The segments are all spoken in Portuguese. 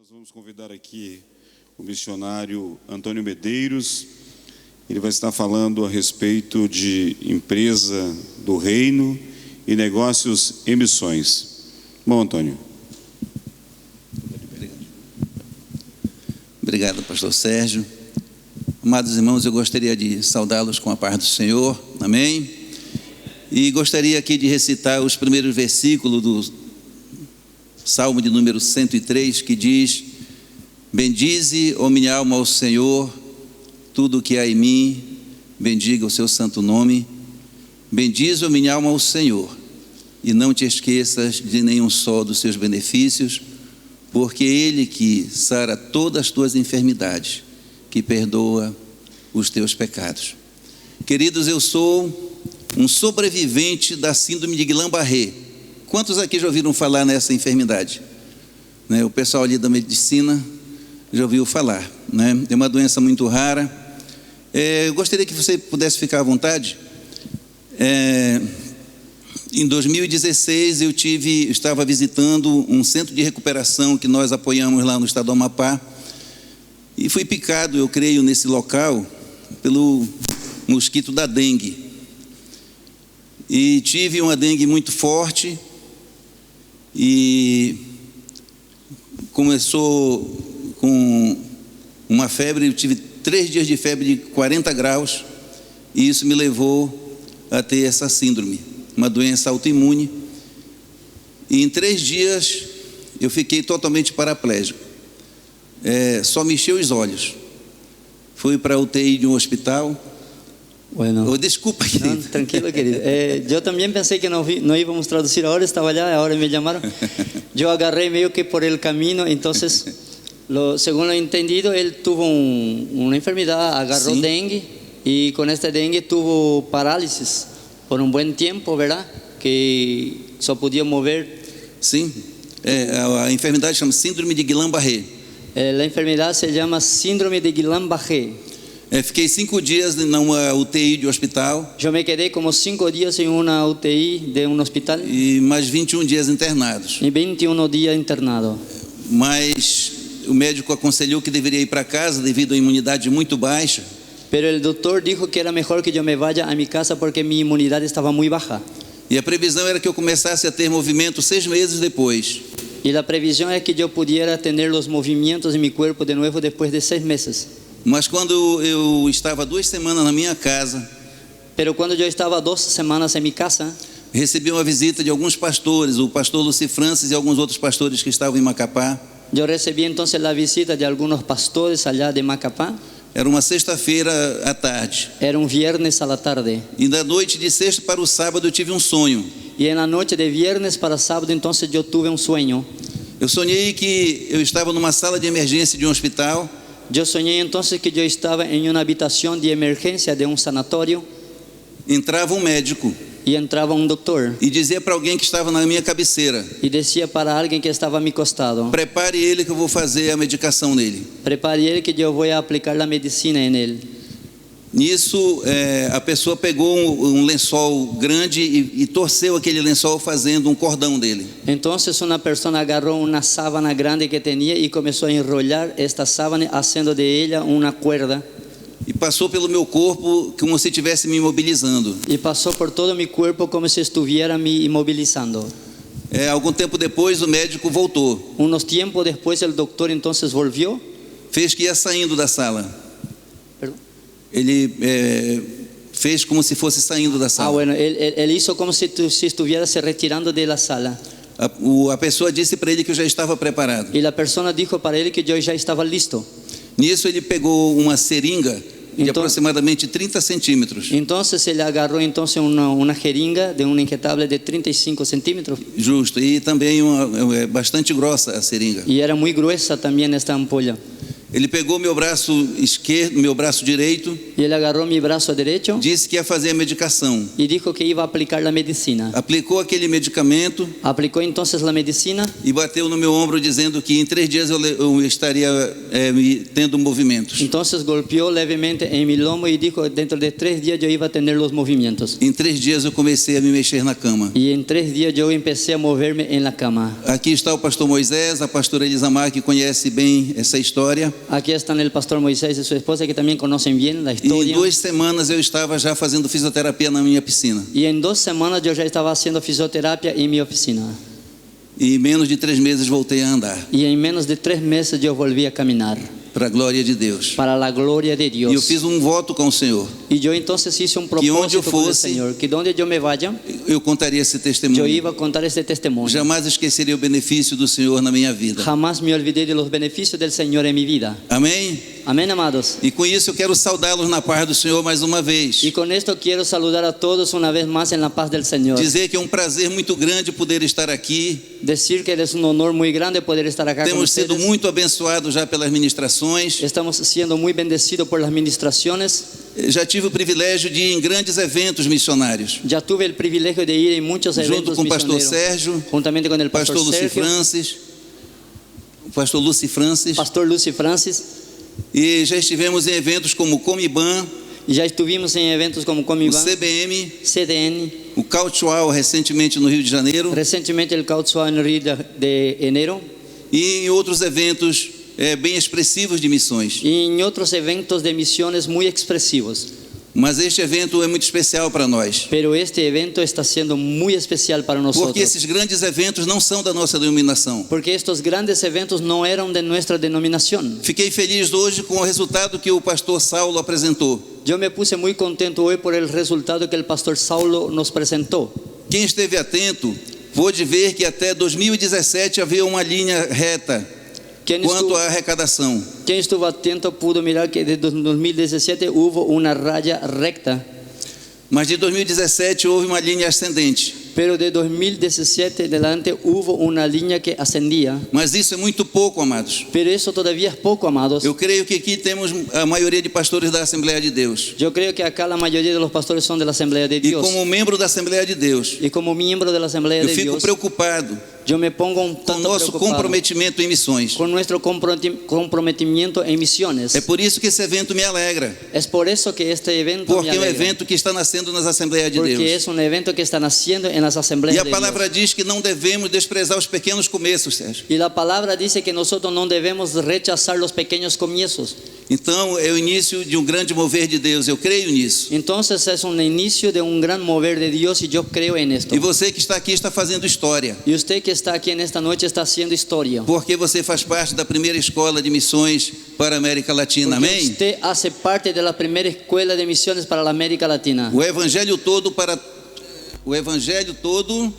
Nós vamos convidar aqui o missionário Antônio Medeiros. Ele vai estar falando a respeito de empresa do reino e negócios em missões. Bom, Antônio. Obrigado, pastor Sérgio. Amados irmãos, eu gostaria de saudá-los com a paz do Senhor. Amém? E gostaria aqui de recitar os primeiros versículos do Salmo de número 103, que diz: bendize, ó minha alma, ao Senhor, tudo o que há em mim, bendiga o seu santo nome. Bendize, ó minha alma, ao Senhor, e não te esqueças de nenhum só dos seus benefícios, porque Ele que sara todas as tuas enfermidades, que perdoa os teus pecados. Queridos, eu sou um sobrevivente da síndrome de Guillain-Barré. Quantos aqui já ouviram falar nessa enfermidade? O pessoal ali da medicina já ouviu falar, né? É uma doença muito rara. Eu gostaria que você pudesse ficar à vontade. Em 2016 eu estava visitando um centro de recuperação que nós apoiamos lá no estado do Amapá, e fui picado, eu creio, nesse local pelo mosquito da dengue, e tive uma dengue muito forte, e começou com uma febre. Eu tive 3 dias de febre de 40 graus, e isso me levou a ter essa síndrome, uma doença autoimune, e em 3 dias eu fiquei totalmente paraplégico, só mexia os olhos. Fui para a UTI de um hospital. Bueno, Desculpa, querido. No, tranquilo, querido. Yo también pensé que no íbamos a traducir ahora, estaba allá, ahora me llamaron. Yo agarré medio que por el camino, entonces, según lo entendido, él tuvo una enfermedad, agarró dengue, y con esta dengue tuvo parálisis por un buen tiempo, ¿verdad? Que só podia mover. Sim, a enfermidade chama síndrome de Guillain-Barré. La enfermedad se llama síndrome de Guillain-Barré. Fiquei 5 dias numa UTI de hospital. Eu me quedei como 5 dias em uma UTI de um hospital. E mais 21 dias internados. E 21 dias internado. Mas o médico aconselhou que deveria ir para casa devido à imunidade muito baixa. Pero el doctor dijo que era mejor que yo me vaya a mi casa porque mi inmunidad estaba muy baja. E a previsão era que eu começasse a ter movimento 6 meses depois. E a previsão é que eu pudiera ter os movimentos em meu corpo de novo depois de 6 meses. Mas quando eu estava 2 semanas na minha casa, pero quando eu estava 2 semanas em minha casa, recebi uma visita de alguns pastores, o pastor Luci Francis e alguns outros pastores que estavam em Macapá. Eu recebi então a visita de alguns pastores allá de Macapá. Era uma sexta-feira à tarde. Era um viernes à tarde. E da noite de sexta para o sábado eu tive um sonho. E na noite de viernes para sábado então eu tive um sonho. Eu sonhei que eu estava numa sala de emergência de um hospital. Eu sonhei então que eu estava em uma habitação de emergência de um sanatório. Entrava um médico. E entrava um doutor. E dizia para alguém que estava na minha cabeceira. E dizia para alguém que estava a meu costado: prepare ele que eu vou fazer a medicação nele. Prepare ele que eu vou aplicar a medicina nele. Nisso, a pessoa pegou um lençol grande e torceu aquele lençol fazendo um cordão dele. Então, uma pessoa agarrou uma sábana grande que tinha e começou a enrolar esta sábana, fazendo de ela uma corda. E passou pelo meu corpo como se estivesse me imobilizando. E passou por todo o meu corpo como se estivesse me imobilizando. Algum tempo depois o médico voltou. Unos tempos depois o doutor então voltou. Fez que ia saindo da sala. Perdão? Ele fez como se fosse saindo da sala. Bueno, ele hizo como se estivesse se retirando da sala. A pessoa disse para ele que eu já estava preparado. E a pessoa disse para ele que eu já estava listo. Nisso ele pegou uma seringa de aproximadamente 30 centímetros. Então ele agarrou então uma jeringa de um injetável de 35 centímetros. Justo, e também bastante grossa a seringa. E era muito grossa também esta ampolha. Ele pegou meu braço esquerdo, meu braço direito, y él agarró mi brazo derecho disse que ia fazer a medicação. y dijo que iba a aplicar la medicina. Aplicou aquele medicamento Aplicó entonces la medicina e bateu no meu ombro dizendo que em 3 dias eu estaria tendo movimentos. entonces golpeó levemente en mi lomo y dijo dentro de 3 días yo iba a tener los movimientos. Em 3 dias eu comecei a me mexer na cama. Y en 3 días yo empecé a moverme en la cama. Aqui está o pastor Moisés, a pastora Elisamar, que conhece bem essa história. Aquí están el pastor Moisés y su esposa, que también conocen bien la E em historia. 2 semanas eu estava já fazendo fisioterapia na minha piscina. Y en 2 semanas yo ya estaba haciendo fisioterapia en mi oficina. E em menos de 3 meses voltei a andar, Y en menos de 3 meses yo volví a caminar, para a glória de Deus. para la gloria de E eu Dios. fiz voto com o Senhor. Y yo entonces hice un onde eu propósito con el fosse, Señor, que donde yo me vaya, Eu contaria esse yo testemunho. iba a contar este testimonio. Jamais esqueceria o benefício do Senhor na minha vida. Jamás me olvidé de los beneficios del Señor en mi vida. Amém? Amén, amados. E com isso eu quero saudá-los na paz do Senhor mais uma vez. Y con esto quiero saludar a todos una vez más en la paz del Señor. Dizer que é um prazer muito grande poder estar aqui. Decir que es un honor muy grande poder estar acá con Temos sido ustedes. muito abençoados já pelas ministrações. Estamos siendo muy bendecidos por las ministraciones. Já tive o privilégio de ir em grandes eventos missionários. Ya tuve el privilegio de ir en muchos Junto eventos com o pastor misioneros, Sérgio, juntamente con el pastor pastor Luci Sergio, Francis, o pastor Luci Francis. pastor Lucy Francis. E já estivemos em eventos como o Comiban, Y ya estuvimos en eventos como o Comiban, CBM, CDN, o Cautual recentemente no Rio de Janeiro recientemente el Cautzua en Río de enero, e em outros eventos bem expressivos de missões. y en otros eventos de misiones muy expresivos. Mas este evento é muito especial para nós, Pero este evento está siendo muy especial para nosotros. porque esses grandes eventos não são da nossa denominação. Porque estos grandes eventos no eran de nuestra denominación. Fiquei feliz hoje com o resultado que o pastor Saulo apresentou. Yo me puse muy contento hoy por el resultado que el pastor Saulo nos presentó. Quem esteve atento pôde ver que até 2017 havia uma linha reta quanto à arrecadação. Quien estuvo atento pudo mirar que desde 2017 hubo una raya recta, Mas de 2017 houve uma linha ascendente. pero de 2017 adelante hubo una línea que ascendía. Mas isso é muito pouco, amados. Pero eso todavía es poco, amados. Eu creio que aqui temos a maioria de pastores da Assembleia de Deus. Yo creo que acá la mayoría de los pastores son de la Asamblea de E Dios. como membro da Assembleia de Deus, Y como miembro de la Asamblea eu de fico Dios, preocupado yo me pongo un com o tanto nosso preocupado comprometimento em missões. con nuestro comprometimiento en misiones. É por isso que esse evento me alegra, Es por eso que este evento porque me é um alegra, evento que está nascendo nas Assembleias de porque Deus. es un evento que está naciendo en las E asambleas a de palavra Dios. diz que não devemos desprezar os pequenos começos, Sérgio. Y la palabra dice que nosotros no debemos rechazar los pequeños comienzos. Então é o início de um grande mover de Deus, eu creio nisso. Entonces es un inicio de un gran mover de Dios y yo creo en esto. E você que está aqui está fazendo história, Y usted que está aquí en esta noche está haciendo historia. porque você faz parte da primeira escola de missões para a América Latina, Porque amém? usted hace parte de la primera escuela de misiones para la América Latina. O evangelho todo para o evangelho todo,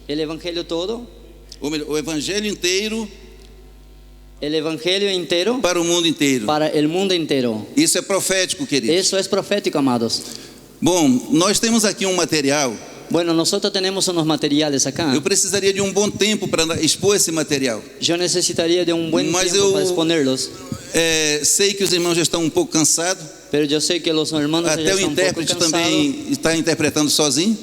El evangelio todo, ou melhor, o evangelho inteiro el evangelio entero para o mundo inteiro. para el mundo entero. Isso é profético, queridos. Eso es profético, amados. Bom, nós temos aqui um material. Bueno, nosotros tenemos unos materiales acá. Eu precisaria de um bom tempo para expor esse material. Yo necesitaría de un buen Mas tiempo eu- para exponerlos. Sei que os irmãos já estão um pouco cansados. Pero yo sé que los hermanos ya Até o están un poco intérprete cansados. também está interpretando sozinho.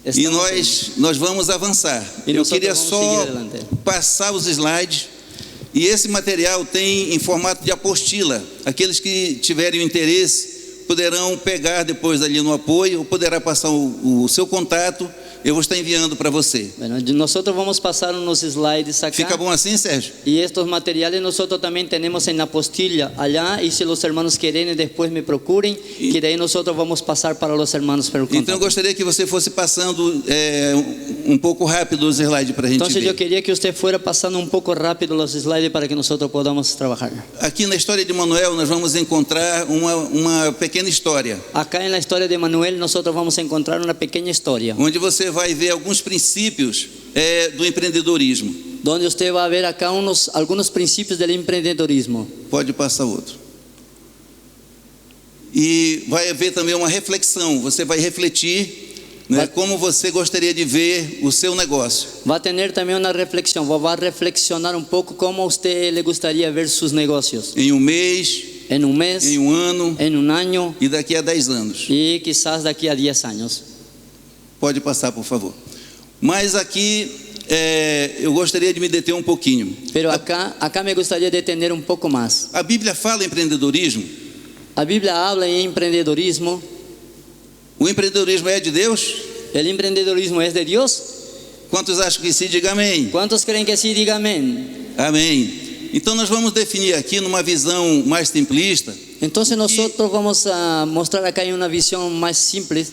E Estamos- nós vamos avançar. E Eu nós queria vamos só seguir adelante. passar os slides. E esse material tem em formato de apostila. Aqueles que tiverem o interesse poderão pegar depois ali no apoio, ou poderá passar o seu contato. Eu vou estar enviando para você. Bueno, nosotros vamos a pasar unos slides acá. Fica bom assim, Sérgio? Y estos materiales nosotros también tenemos en la apostilla allá. Y si los hermanos quieren, después me procuren. Que de ahí nosotros vamos a pasar para los hermanos. Pero Então eu gostaria que você fosse passando um pouco rápido os slides para a gente entonces yo ver. quería que usted fuera pasando un poco rápido los slides para que nosotros podamos trabajar. Aqui na história de Manuel nós vamos encontrar uma pequena história, Acá en la historia de Manuel nosotros vamos a encontrar una pequeña historia. onde você vai ver alguns princípios do empreendedorismo. Donde usted va a ver acá algunos principios del emprendedorismo. Pode passar outro. E vai haver também uma reflexão. Você vai refletir né? Como você gostaria de ver o seu negócio. Va a tener también una reflexión, va a reflexionar un poco cómo a usted le gustaría ver sus negocios. Em um mês, En un mes, em um ano en un año e daqui a 10 anos. y quizás de aquí a 10 años. Pode passar, por favor. Mas aqui eu gostaria de me deter um pouquinho. Pero acá me gustaría detener un poco más. A Bíblia fala em empreendedorismo. La Biblia habla en emprendedorismo. O empreendedorismo é de Deus? ¿El emprendedorismo es de Dios? Quantos acham que sim? Diga amém. ¿Cuántos creen que sí? Diga amén. Amém. Então nós vamos definir aqui numa visão mais simplista. Entonces nosotros vamos a mostrar acá en una visión más simple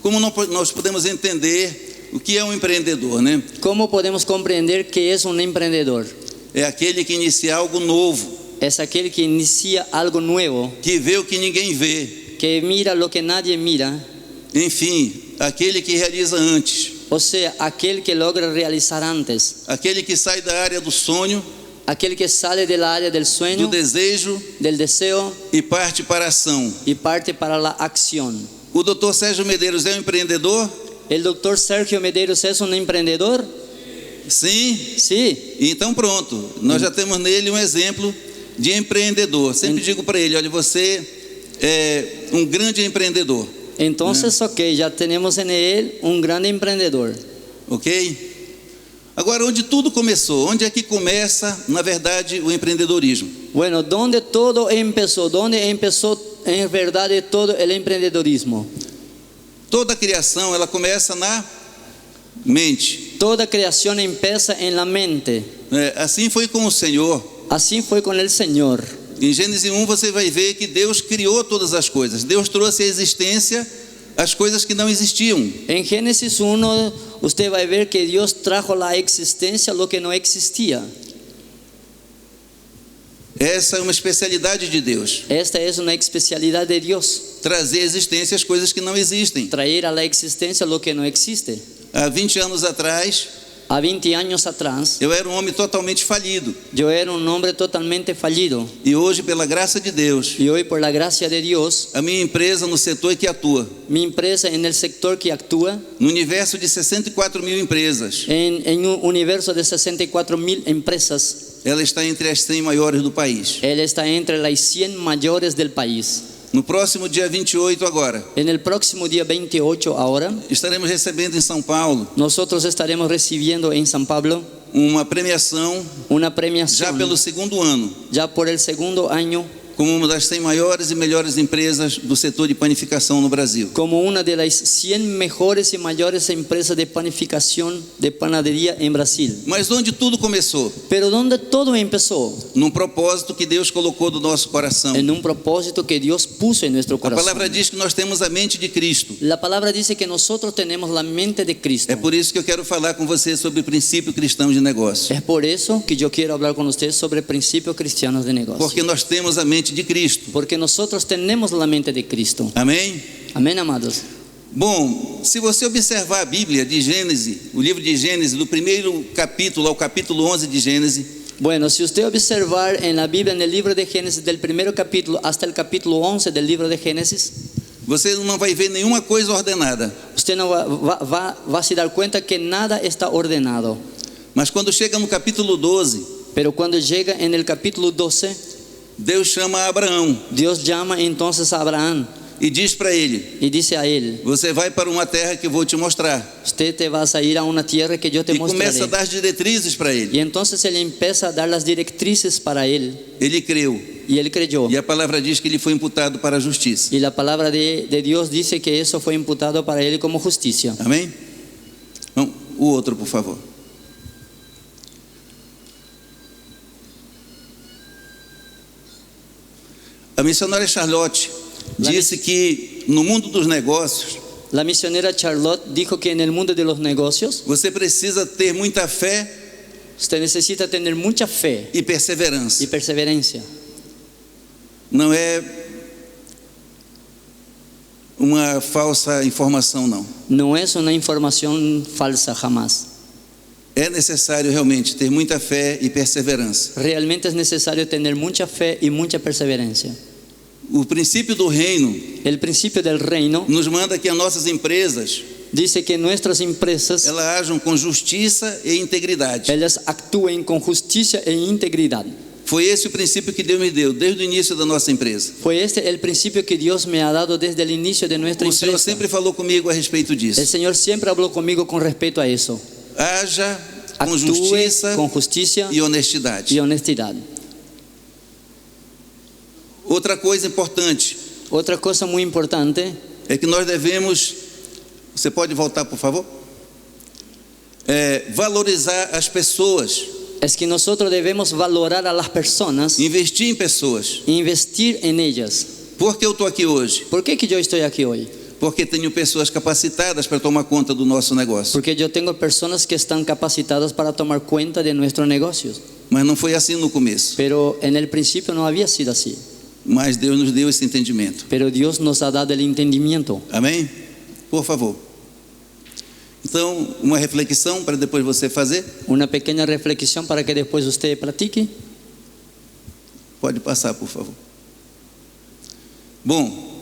Como nós podemos entender o que é um empreendedor, né? cómo podemos comprender que es un emprendedor. É aquele que inicia algo novo, Es aquel que inicia algo nuevo, que vê o que ninguém vê. que mira lo que nadie mira. Enfim, aquele que realiza antes, O sea, aquel que logra realizar antes, aquele que sai da área do sonho, aquel que sale de la área del do sueño, desejo del deseo e parte para a ação. y parte para la acción. O Dr. Sérgio Medeiros é um empreendedor? ¿El doctor Sergio Medeiros es un emprendedor? Sim. Sí. Então pronto, nós já temos nele um exemplo de empreendedor. Sempre digo para ele, olha, você é um grande empreendedor, Entonces, ok, ya tenemos en él un gran emprendedor. ok? Agora, onde tudo começou? Onde é que começa, na verdade, o empreendedorismo? Bueno, ¿dónde todo empezó? ¿Dónde empezó en verdad todo el emprendedorismo? Toda criação, ela começa na mente. Toda creación empieza en la mente. Assim foi com o Senhor. Así fue con el Señor. Em Gênesis 1 você vai ver que Deus criou todas as coisas. Deus trouxe à existência as coisas que não existiam. En Génesis 1 usted va a ver que Dios trajo la existencia lo que no existía. Essa é uma especialidade de Deus. Esta es una especialidad de Dios. Trazer à existência as coisas que não existem. Traer a la existencia lo que no existe. Há 20 anos atrás, A 20 años atrás, eu era um homem totalmente falido. yo era un hombre totalmente fallido. E hoje, pela graça de Deus, Y hoy, por la gracia de Dios, a minha empresa no setor que atua, mi empresa en el sector que actúa, no universo de 64 mil empresas, en un universo de 64,000 empresas, ela está entre as 100 maiores do país. él está entre las 100 mayores del país. No próximo dia 28 agora, En el próximo día 28 ahora, estaremos recebendo em São Paulo nosotros estaremos recibiendo en San Pablo uma premiação, una já premiación pelo segundo ano, ya por el segundo año como uma das 100 maiores e melhores empresas do setor de panificação no Brasil. como una de las 100 mejores y mayores empresas de panificación de panadería en Brasil. Mas onde tudo começou? Pero ¿dónde todo empezó? Num propósito que Deus colocou do nosso coração. En un propósito que Dios puso en nuestro A corazón. palavra diz que nós temos a mente de Cristo. La palabra dice que nosotros tenemos la mente de Cristo. É por isso que eu quero falar com você sobre o princípio cristão de negócio. Es por eso que yo quiero hablar con ustedes sobre principios cristianos de negocio. Porque nós temos a mente de Cristo. Porque nosotros tenemos la mente de Cristo. Amém? Amén, amados. Bom, se você observar a Bíblia de Gênesis, o livro de Gênesis, do primeiro capítulo ao capítulo 11 de Gênesis, Bueno, si usted observar en la Biblia, en el libro de Génesis, del primer capítulo hasta el capítulo 11 del libro de Génesis, você não vai ver nenhuma coisa ordenada. usted no va a se dar cuenta que nada está ordenado. Mas quando chega no capítulo 12, Pero cuando llega en el capítulo 12, Deus chama Abraão Dios llama entonces a Abraham e diz para ele: y dice a él: você vai para uma terra que eu vou te mostrar. usted te vas a ir a una tierra que yo te E começa a mostraré. dar diretrizes para ele. Y entonces él empieza a dar las directrices para él, Ele creu. y él creyó. E a palavra diz que ele foi imputado para a justiça. Y la palabra de Dios dice que eso fue imputado para él como justicia. Amém? Então, o outro, por favor. A missionária Charlotte disse que no mundo dos negócios La misionera Charlotte dijo que en el mundo de los negocios você precisa ter muita fé usted necesita tener mucha fe e perseverança. y perseverancia. Não é uma falsa informação, não. No es una información falsa jamás. É necessário realmente ter muita fé e perseverança. Realmente es necesario tener mucha fe y mucha perseverancia. O princípio do reino El principio del reino nos manda que as nossas empresas dice que nuestras empresas, elas ajam com justiça e integridade. ellas actúen con justicia e integridad. Foi esse o princípio que Deus me deu desde o início da nossa empresa. Fue este el principio que Dios me ha dado desde el inicio de nuestra O Senhor empresa. sempre falou comigo a respeito disso. El Señor siempre habló conmigo con respecto a eso. Haja com Actúe justiça con justicia e honestidade. y honestidad. Outra coisa importante Otra cosa muy importante é que nós devemos, você pode voltar por favor? Valorizar as pessoas, es que nosotros debemos valorar a las personas, investir em pessoas. investir en ellas. Por que eu estou aqui hoje? ¿Por qué que yo estoy aquí hoy? Porque tenho pessoas capacitadas para tomar conta do nosso negócio. Porque yo tengo personas que están capacitadas para tomar cuenta de nuestros negocios. Mas não foi assim no começo. Pero en el principio no había sido así. Mas Deus nos deu esse entendimento. Pero Dios nos ha dado el entendimiento. Amém? Por favor. Então, uma reflexão para depois você fazer. Una pequeña reflexión para que después usted practique. Pode passar, por favor. Bom,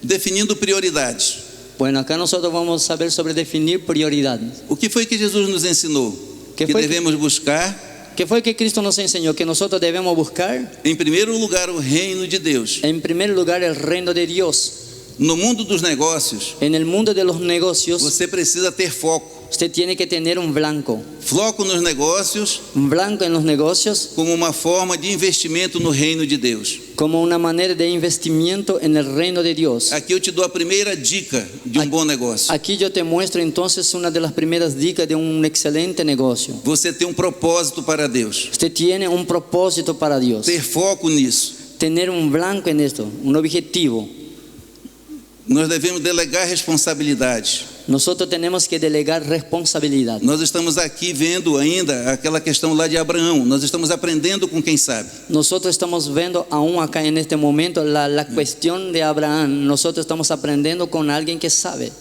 definindo prioridades. Bueno, acá nosotros vamos a saber sobre definir prioridades. O que foi que Jesus nos ensinou? Que Que foi devemos buscar, ¿Qué fue que Cristo nos enseñó? Que nosotros debemos buscar, em primeiro lugar, o reino de Deus. en primer lugar, el reino de Dios. No mundo dos negócios, En el mundo de los negocios, você precisa ter foco. usted tiene que tener un blanco. Foco nos negócios Un blanco en los negocios como uma forma de investimento no reino de Deus. como una manera de investimiento en el reino de Dios. Aqui eu te dou a primeira dica de um bom negócio. Aquí yo te muestro entonces una de las primeras dicas de un excelente negocio. Você tem um propósito para Deus. Usted tiene un propósito para Dios. Ter foco nisso. Tener un blanco en esto, un objetivo. Nós devemos delegar responsabilidade. Nosotros tenemos que delegar responsabilidad. Nós estamos aqui vendo ainda aquela questão lá de Abraão. Nós estamos aprendendo com quem sabe. Nosotros estamos viendo aún acá en este momento la cuestión de Abraham. Nosotros estamos aprendiendo con alguien que sabe.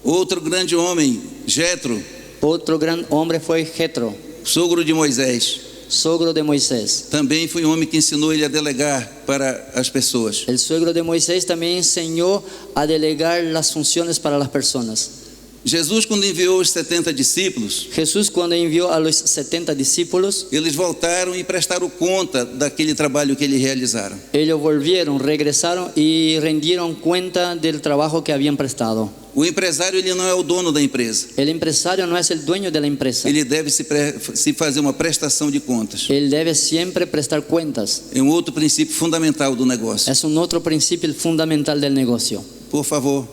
Outro grande homem, Jetro, Otro gran hombre fue Jetro, sogro de Moisés. sogro de Moisés. Também foi um homem que ensinou ele a delegar para as pessoas. El suegro de Moisés también enseñó a delegar las funciones para las personas. Jesus, quando enviou os 70 discípulos, Jesús, cuando envió a los 70 discípulos, eles voltaram e prestaram conta daquele trabalho que eles realizaram. ellos volvieron, regresaron y rendieron cuenta del trabajo que habían prestado. O empresário, ele não é o dono da empresa. El empresario no es el dueño de la empresa. Ele deve se fazer uma prestação de contas. Él debe siempre prestar cuentas. É um outro princípio fundamental do negócio. Es un otro principio fundamental del negocio. Por favor,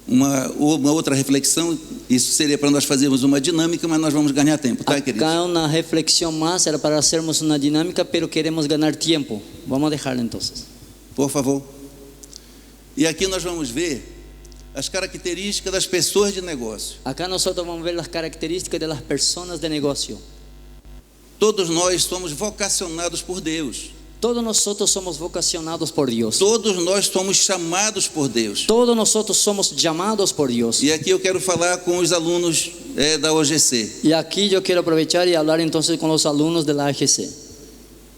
uma outra reflexão. Isso seria para nós fazermos uma dinâmica, mas nós vamos ganhar tempo, tá, queridos? Acá una reflexión más era para hacernos una dinámica, pero queremos ganar tiempo. Vamos a dejarla entonces. Por favor. E aqui nós vamos ver as características das pessoas de negócio. Acá nosotros vamos a ver las características de las personas de negocio. Todos nós somos vocacionados por Deus. Todos nosotros somos vocacionados por Dios. Todos nós somos chamados por Deus. Todos nosotros somos llamados por Dios. E aqui eu quero falar com os alunos da OGC. Y aquí yo quiero aprovechar y hablar entonces con los alumnos de la AGC.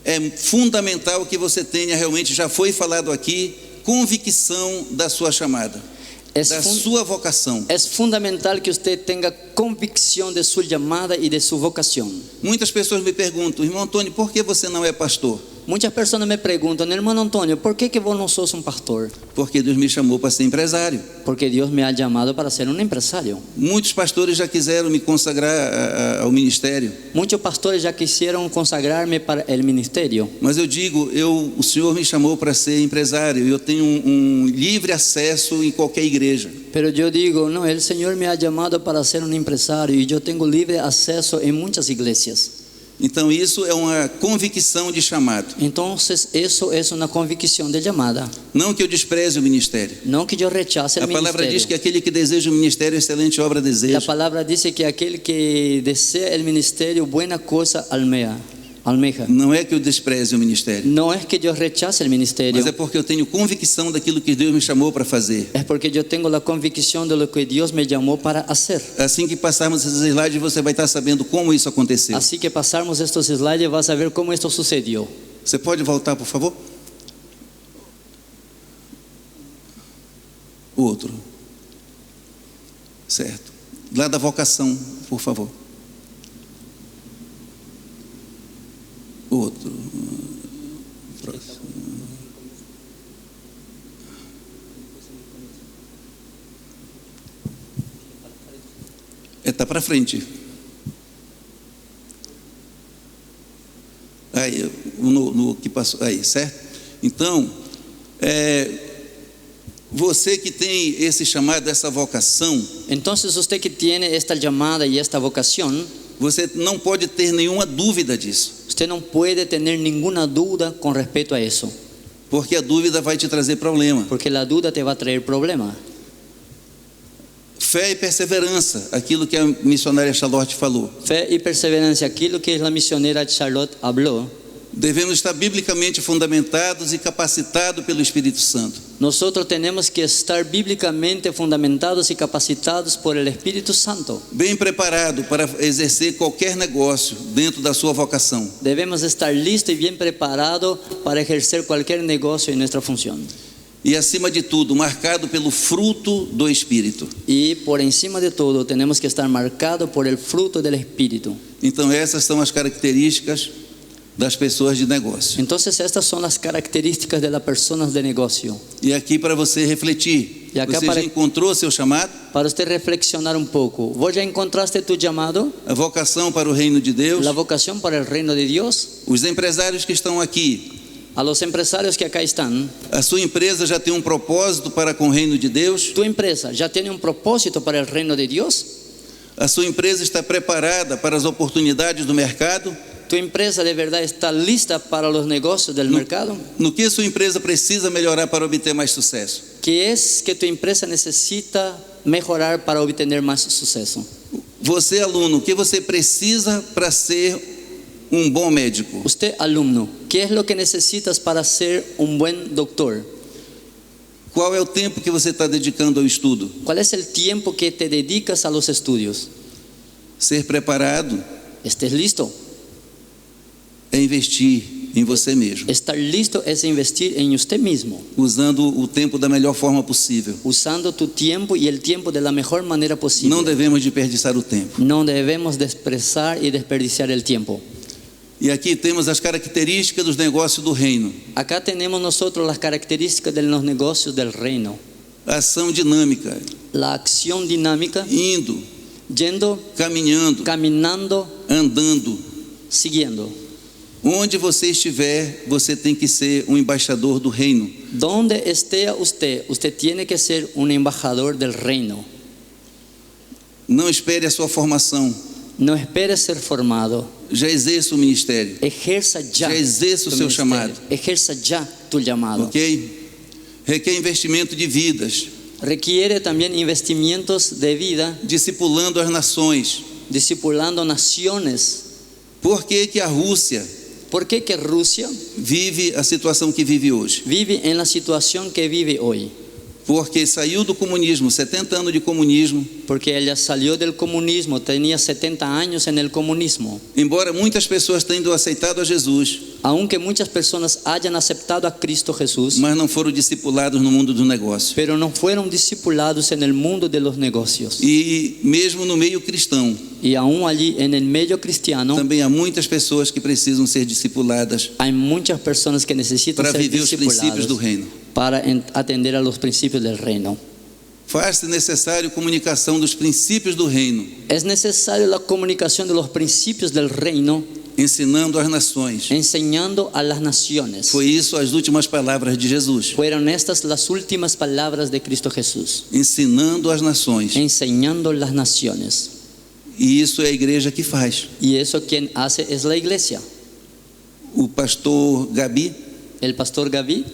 É fundamental que você tenha, realmente já foi falado aqui, convicção da sua chamada, da sua vocação. Es fundamental que usted tenga convicción de su llamada y de su vocación. Muitas pessoas me perguntam, irmão Antônio, por que você não é pastor? Muchas personas me preguntan, hermano Antonio, ¿por qué que vos no sos un pastor? Porque Deus me chamou para ser empresário. Porque Dios me ha llamado para ser un empresario. Muitos pastores já quiseram me consagrar ao ministério. Muchos pastores ya quisieron consagrarme para el ministerio. Mas eu digo, o Senhor me chamou para ser empresário. Eu tenho um livre acesso em qualquer igreja. Pero yo digo, no, el Señor me ha llamado para ser un empresario y yo tengo libre acceso en muchas iglesias. Então isso é uma convicção de chamado. Entonces eso es una convicción de llamada. Não que eu despreze o ministério. No que yo rechace el A palavra diz ministerio. que aquele que deseja o ministério, excelente obra La deseja. palabra dice que aquel que desea el ministerio, buena cosa almeja. Não é que eu despreze o ministério, No es que yo rechace el ministerio, mas é porque eu tenho convicção daquilo que Deus me chamou para fazer. es porque yo tengo la convicción de lo que Dios me llamó para hacer. Assim que passarmos esses slides, você vai estar sabendo como isso aconteceu. Así que pasarmos estos slides, vas a ver cómo esto sucedió. Você pode voltar, por favor? O outro. Certo. Lá da vocação, por favor. Outro. Próximo. Está para frente. Aí, no que passou. Aí, certo? Então, você que tem esse chamado, essa vocação, Entonces usted que tiene esta llamada y esta vocación, você não pode ter nenhuma dúvida disso, usted no puede tener ninguna duda con respecto a eso, porque a dúvida vai te trazer problema. porque la duda te va a traer problema. Fé e perseverança, aquilo que a missionária Charlotte falou. Fe y perseverancia, aquilo que la misionera Charlotte habló. Devemos estar biblicamente fundamentados e capacitados pelo Espírito Santo. Nosotros tenemos que estar bíblicamente fundamentados y capacitados por el Espíritu Santo. Bem preparado para exercer qualquer negócio dentro da sua vocação. Debemos estar listos y bien preparados para ejercer cualquier negocio en nuestra función. E acima de tudo, marcado pelo fruto do Espírito. Y por encima de todo, tenemos que estar marcados por el fruto del Espíritu. Então essas são as características das pessoas de negócio. Entonces estas son las características de las personas de negocio. E aqui para você refletir, E aqui você para- já encontrou seu chamado? Para usted reflexionar un poco, ¿vos ya encontraste tu llamado? A vocação para o reino de Deus? La vocación para el reino de Dios. Os empresários que estão aqui, A los empresarios que acá están, a sua empresa já tem um propósito para com o reino de Deus? ¿tu empresa ya tiene un propósito para el reino de Dios? A sua empresa está preparada para as oportunidades do mercado? ¿Tu empresa de verdad está lista para los negocios del mercado? No que sua empresa precisa melhorar para obter mais sucesso? ¿Qué es que tu empresa necesita mejorar para obtener más suceso? Você, aluno, o que você precisa para ser um bom médico? Usted, alumno, ¿qué es lo que necesitas para ser un buen doctor? Qual é o tempo que você está dedicando ao estudo? ¿Cuál es el tiempo que te dedicas a los estudios? Ser preparado ¿Estés listo? é investir em você mesmo, Estar listo es investir en usted mismo, usando o tempo da melhor forma possível. usando tu tiempo y el tiempo de la mejor manera posible. Não devemos desperdiçar o tempo. No debemos desprezar y desperdiciar el tiempo. E aqui temos as características dos negócios do reino. Acá tenemos nosotros las características de los negocios del reino. A ação dinâmica, La acción dinámica, indo, yendo, caminhando, caminando, andando. siguiendo. Onde você estiver, você tem que ser um embaixador do reino. Donde esté usted, usted tiene que ser un embajador del reino. Não espere a sua formação. No espere ser formado. Já exerça o ministério, Ejerza ya. Já exerça o tu seu ministerio. chamado. Ejerza ya tu llamado. ok? Requer investimento de vidas, Requiere también investimientos de vida, discipulando as nações. discipulando naciones. Por que que a Rússia ¿Por qué que Rusia vive a situação que vive hoje? vive en la situación que vive hoy? Porque saiu do comunismo, 70 anos de comunismo. Porque ella salió del comunismo, tenía 70 años en el comunismo. Embora muitas pessoas tenham aceitado a Jesus, Aunque muchas personas hayan aceptado a Cristo Jesús, mas não foram discipulados no mundo do negócio. pero no fueron discipulados en el mundo de los negocios. E mesmo no meio cristão, Y aún allí en el medio cristiano também há muitas pessoas que precisam ser discipuladas hay muchas personas que necesitan para ser viver os princípios do discipulados reino. para atender a los principios del reino. Faz-se necessário comunicação dos princípios do reino, Es necesario la comunicación de los principios del reino, ensinando às nações. enseñando a las naciones. Foi isso as últimas palavras de Jesus. Fueron estas las últimas palabras de Cristo Jesús, Ensinando às nações. enseñando las naciones. E isso é a igreja que faz. Y eso quien hace es la iglesia. O pastor Gabi El pastor Gaby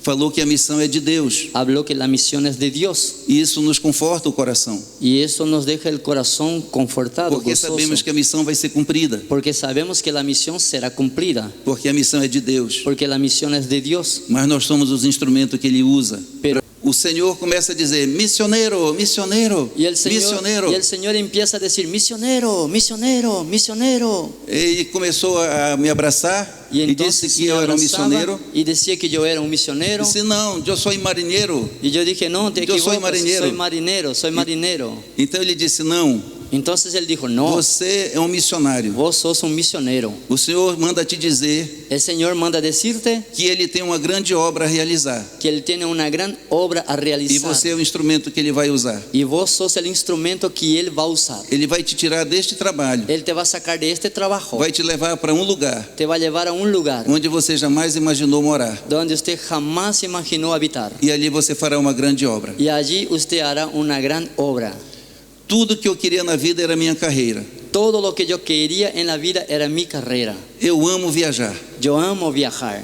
falou que a missão é de Deus. habló que la misión es de Dios. E isso nos conforta o coração. Y eso nos deja el corazón confortado, Porque gozoso. sabemos que a missão vai ser cumprida. Porque sabemos que la misión será cumplida. Porque a missão é de Deus. Porque la misión es de Dios. Mas nós somos os instrumentos que Ele usa. Pero O o Senhor começa a dizer: missioneiro, missioneiro, Y el missioneiro. Señor empieza a decir: misionero, misionero, misionero. Ele começou a me abraçar Y e disse entonces que me eu era um abrazaba missioneiro. y decía que yo era un misionero. Disse: não, eu sou marinheiro. Y yo dije: no, te Yo soy equivocas, marinero. soy marinero, soy marinero. Então ele disse: não, Entonces él dijo: no, você é um missionário. vos sos un misionero. O Senhor manda te dizer El Señor manda decirte que Ele tem uma grande obra a realizar. que Él tiene una gran obra a E realizar. você é o instrumento que Ele vai usar. Y vos sos el instrumento que Él va a usar. Ele vai te tirar deste trabalho, Él te va a sacar de este trabajo, vai te levar para um lugar te va a llevar a un lugar onde você jamais imaginou morar. donde usted jamás imaginó habitar. E ali você fará uma grande obra. Y allí usted hará una gran obra. Tudo que eu queria na vida era minha carreira. Todo lo que yo quería en la vida era mi carrera. Eu amo viajar. Yo amo viajar.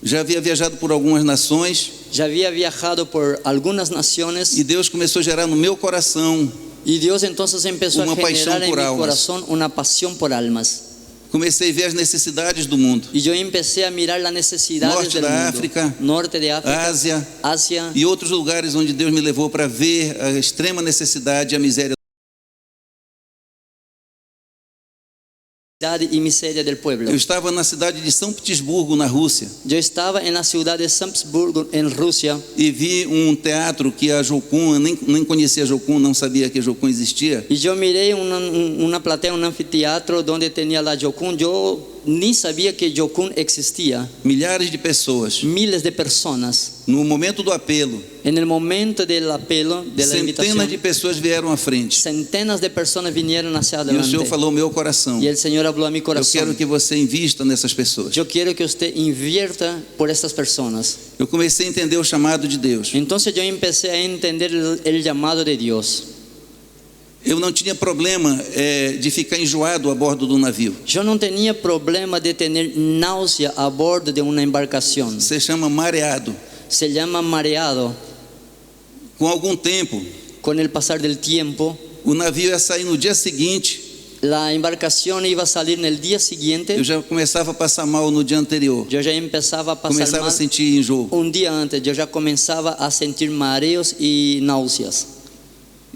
Já havia viajado por algumas nações Ya había viajado por algunas naciones e Deus começou a gerar no meu coração. y Dios entonces empezó a Una pasión generar en por mi almas. corazón una pasión por almas. Comecei a ver as necessidades do mundo. Y yo empecé a mirar las necesidades Norte del da mundo. África, Norte de África, Ásia Asia e outros lugares onde Deus me levou para ver a extrema necessidade e a miséria. y miseria del pueblo. Eu estava na cidade de São Petersburgo, na Rússia, Yo estaba en la ciudad de San Petersburgo, en Rusia, e vi um teatro que a Jocum, eu nem conhecia a Jocum, não sabia que a Jocum existia. y yo miré una platea, un anfiteatro donde tenía la Jokun. Yo ni sabía que Jokun existía. Milhares de pessoas. Miles de personas. No momento do apelo, En el momento del apelo, de la centenas invitación, de pessoas vieram à frente. centenas de personas vinieron hacia E o adelante. Senhor falou ao meu coração: Y el Señor habló a mi eu corazón. quero que você invista nessas pessoas. Yo quiero que usted invierta por estas personas. Eu comecei a entender o chamado de Deus. Entonces yo empecé a entender el llamado de Dios. Eu não tinha problema de ficar enjoado a bordo do navio. Yo no tenía problema de tener náusea a bordo de una embarcación. Se chama mareado. Se llama mareado. Com algum tempo, Con el pasar del tiempo, o navio ia sair no dia seguinte. la embarcación iba a salir en el día siguiente. Eu já começava a passar mal no dia anterior. Yo ya empezaba a pasar Começava a mal sentir enjoo. un día antes. Yo ya comenzaba a sentir mareos y náuseas.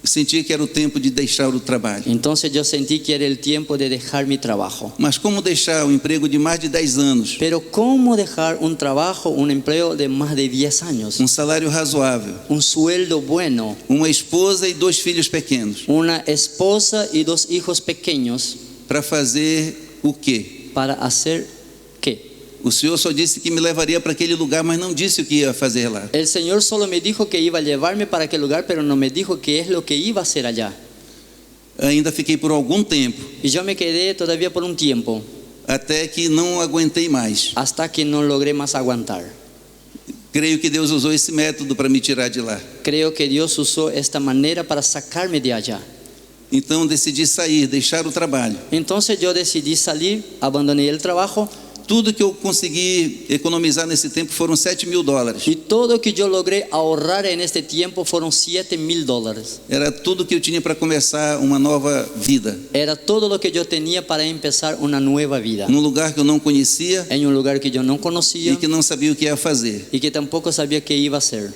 Sentia que era o tempo de deixar o trabalho. Entonces yo sentí que era el tiempo de dejar mi trabajo. Mas como deixar o emprego de mais de 10 anos? Pero ¿cómo dejar un trabajo, un empleo de más de 10 años? Um salário razoável. Un sueldo bueno, Uma esposa e 2 filhos pequenos. una esposa y 2 hijos pequeños. Para fazer o quê? ¿Para hacer qué? O Senhor só disse que me levaria para aquele lugar, mas não disse o que ia fazer lá. El Señor solo me dijo que iba a llevarme para aquel lugar, pero no me dijo qué es lo que iba a hacer allá. Ainda fiquei por algum tempo, Y yo me quedé todavía por un tiempo, até que não aguentei mais. hasta que no logré más aguantar. Creio que Deus usou esse método para me tirar de lá. Creo que Dios usó esta manera para sacarme de allá. Então decidi sair, deixar o trabalho. Entonces yo decidí salir, abandoné el trabajo. Tudo que eu consegui economizar nesse tempo foram $7.000. Y todo que yo logré ahorrar en este tiempo fueron $7,000. Era tudo que eu tinha para começar uma nova vida. Era todo lo que yo tenía para empezar una nueva vida. Num lugar que eu não conhecia En un lugar que yo no e conocía que não sabia o que ia fazer. y que tampoco sabía qué iba a hacer.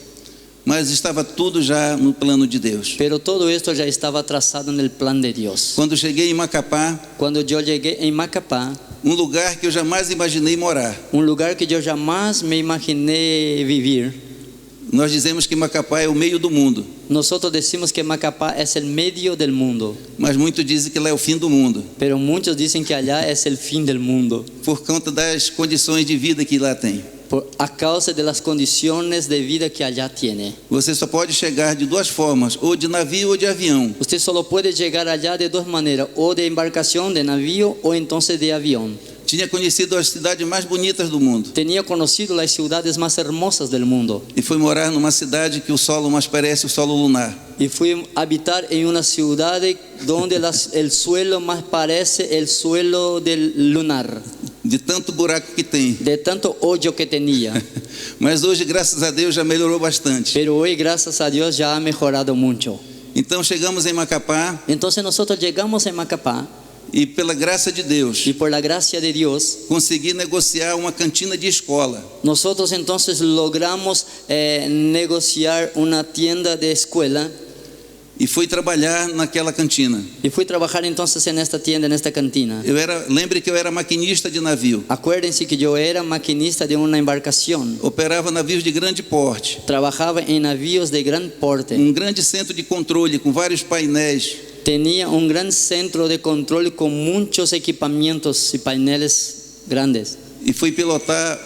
Mas estava tudo já no plano de Deus. Pero todo esto ya estaba trazado en el plan de Dios. Quando cheguei em Macapá, Cuando yo llegué en Macapá, um lugar que eu jamais imaginei morar. un lugar que yo jamás me imaginé vivir, Nós dizemos que Macapá é o meio do mundo, nosotros decimos que Macapá es el medio del mundo, mas muitos dizem que lá é o fim do mundo, pero muchos dicen que allá es el fin del mundo, por conta das condições de vida que lá tem. a causa de las condiciones de vida que allá tiene. Você só pode chegar de duas formas, ou de navio ou de avião. Usted solo puede llegar allá de 2 maneras, o de embarcación, de navío, o entonces de avión. Tinha conhecido as cidades mais bonitas do mundo Tenía conocido las ciudades más hermosas del mundo e fui morar numa cidade que o solo mais parece o solo lunar. y fui a habitar en una ciudad donde el suelo más parece el suelo del lunar, De tanto buraco que tem. de tanto hoyo que tenía. Mas hoje, graças a Deus, já melhorou bastante. Pero hoy, gracias a Dios, ya ha mejorado mucho. Então chegamos em Macapá Entonces nosotros llegamos en Macapá E pela graça de Deus, y por la gracia de Dios, consegui negociar uma cantina de escola. nosotros entonces logramos negociar una tienda de escuela E fui trabalhar naquela cantina. y fui a trabajar entonces en esta tienda, en esta cantina. Lembre que eu era maquinista de navio. Acuérdense que yo era maquinista de una embarcación. Operava navios de grande porte. Trabajaba en navíos de gran porte. Grande centro de controle com vários painéis. Tenía un gran centro de control con muchos equipamientos y paineles grandes. E fui pilotar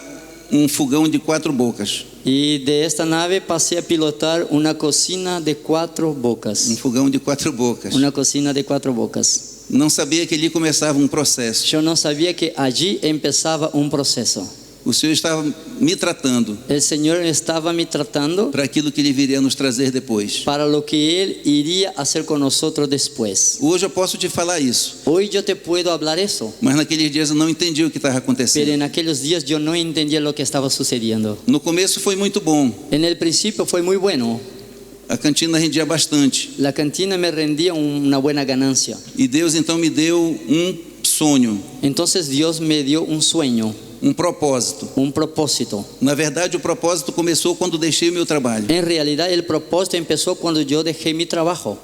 fogão de 4 bocas. Y de esta nave pasé a pilotar una cocina de 4 bocas. Fogão de 4 bocas. Una cocina de 4 bocas. Não sabia que ali começava processo. Yo no sabía que allí empezaba un proceso. O Senhor estava me tratando El Señor estaba me tratando para aquilo que Ele viria nos trazer depois. para lo que Él iría a hacer con nosotros después. Hoje eu posso te falar isso, Hoy yo te puedo hablar eso, mas naqueles dias eu não entendi o que estava pero acontecendo. en aquellos días yo no entendía lo que estaba sucediendo. No começo foi muito bom, En el principio fue muy bueno. a cantina rendia bastante. La cantina me rendía una buena ganancia. E Deus então me deu sonho, Entonces Dios me dio un sueño, propósito. un propósito. Na verdade, o propósito começou quando deixei o meu trabalho. En realidad el propósito empezó cuando yo dejé mi trabajo.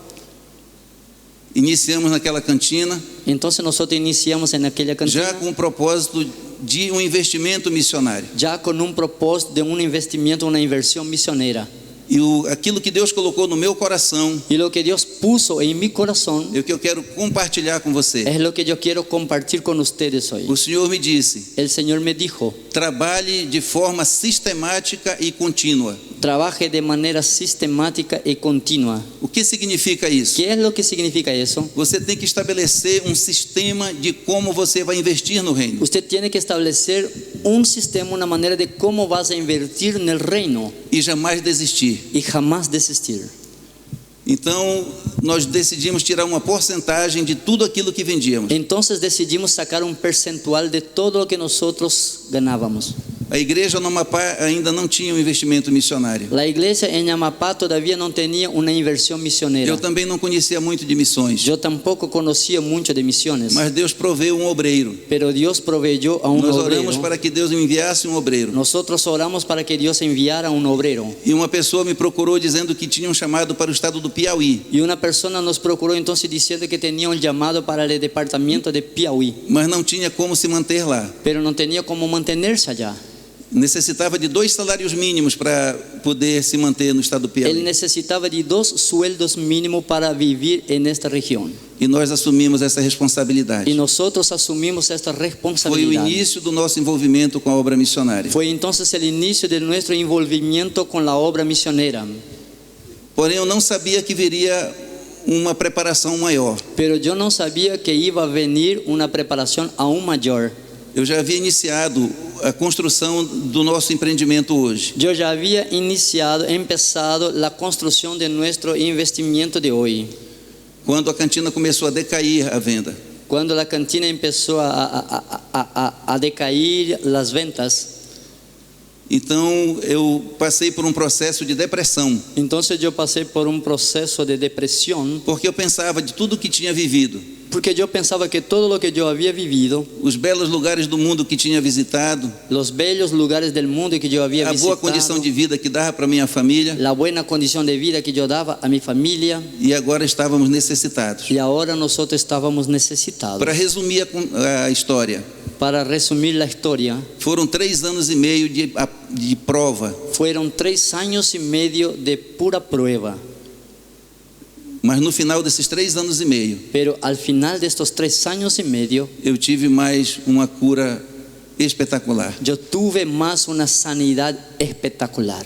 Iniciamos naquela cantina, Entonces nosotros iniciamos en aquella cantina já com o propósito de investimento missionário. ya con un propósito de un investimiento, una inversión misionera. E aquilo que Deus colocou no meu coração Y lo que Dios puso en mi corazón é o que eu quero compartilhar com você. es lo que yo quiero compartir con ustedes hoy. O Senhor me disse: El Señor me dijo, trabalhe de forma sistemática e contínua. trabaje de manera sistemática y continua. O que significa isso? ¿Qué es lo que significa eso? Você tem que estabelecer sistema de como você vai investir no reino. Usted tiene que establecer un sistema, una manera de cómo vas a invertir en el reino E jamais desistir. y jamás desistir. Então, nós decidimos tirar uma porcentagem de tudo aquilo que vendíamos. Entonces decidimos sacar un percentual de todo lo que nosotros ganábamos. A igreja no Amapá ainda não tinha investimento missionário. La iglesia en Amapá todavía no tenía una inversión misionera. Eu também não conhecia muito de missões. Yo tampoco conocía mucho de misiones. Mas Deus proveu obreiro. Pero Dios proveyó a un Nós obrero. oramos para que Deus enviasse obreiro. Nosotros oramos para que Dios enviara un obrero. E uma pessoa me procurou dizendo que tinha chamado para o estado do Piauí. Y una persona nos procuró entonces diciendo que tenía un llamado para el departamento de Piauí, Mas não tinha como se manter lá. pero no tenía cómo mantenerse allá. Necessitava de 2 salários mínimos para poder se manter no estado do Él Piauí. necesitaba de 2 sueldos mínimos para vivir en esta región. E nós assumimos essa Y responsabilidade. nosotros asumimos esta Foi o responsabilidad. início do nosso envolvimento com a obra missionária. Fue entonces el inicio de nuestro envolvimiento con la obra misionera. Porém, eu não sabia que viria uma preparação maior. Pero yo no sabía que iba a venir una preparación aún mayor. Eu já havia iniciado a construção do nosso empreendimento hoje. Yo ya había empezado la construcción de nuestro investimiento de hoy. Quando a cantina começou a decair a venda. Cuando la cantina empezó a decaer las ventas, Então, eu passei por processo de depressão, entonces yo pasé por un proceso de depresión, porque eu pensava de tudo que tinha vivido, porque yo pensaba que todo lo que yo había vivido, os belos lugares do mundo que tinha visitado, los bellos lugares del mundo que yo había a boa condição visitado, de vida que dava para minha família, la buena condición de vida que yo daba a mi familia, e agora estávamos necessitados. y ahora nosotros estábamos necesitados. Para resumir a história, Para resumir la historia, foram 3 anos e meio de prova, fueron 3 años y medio de pura prueba. mas no final desses 3 anos e meio, Pero al final de estos 3 años y medio, eu tive mais uma cura espetacular. yo tuve más una sanidad espectacular.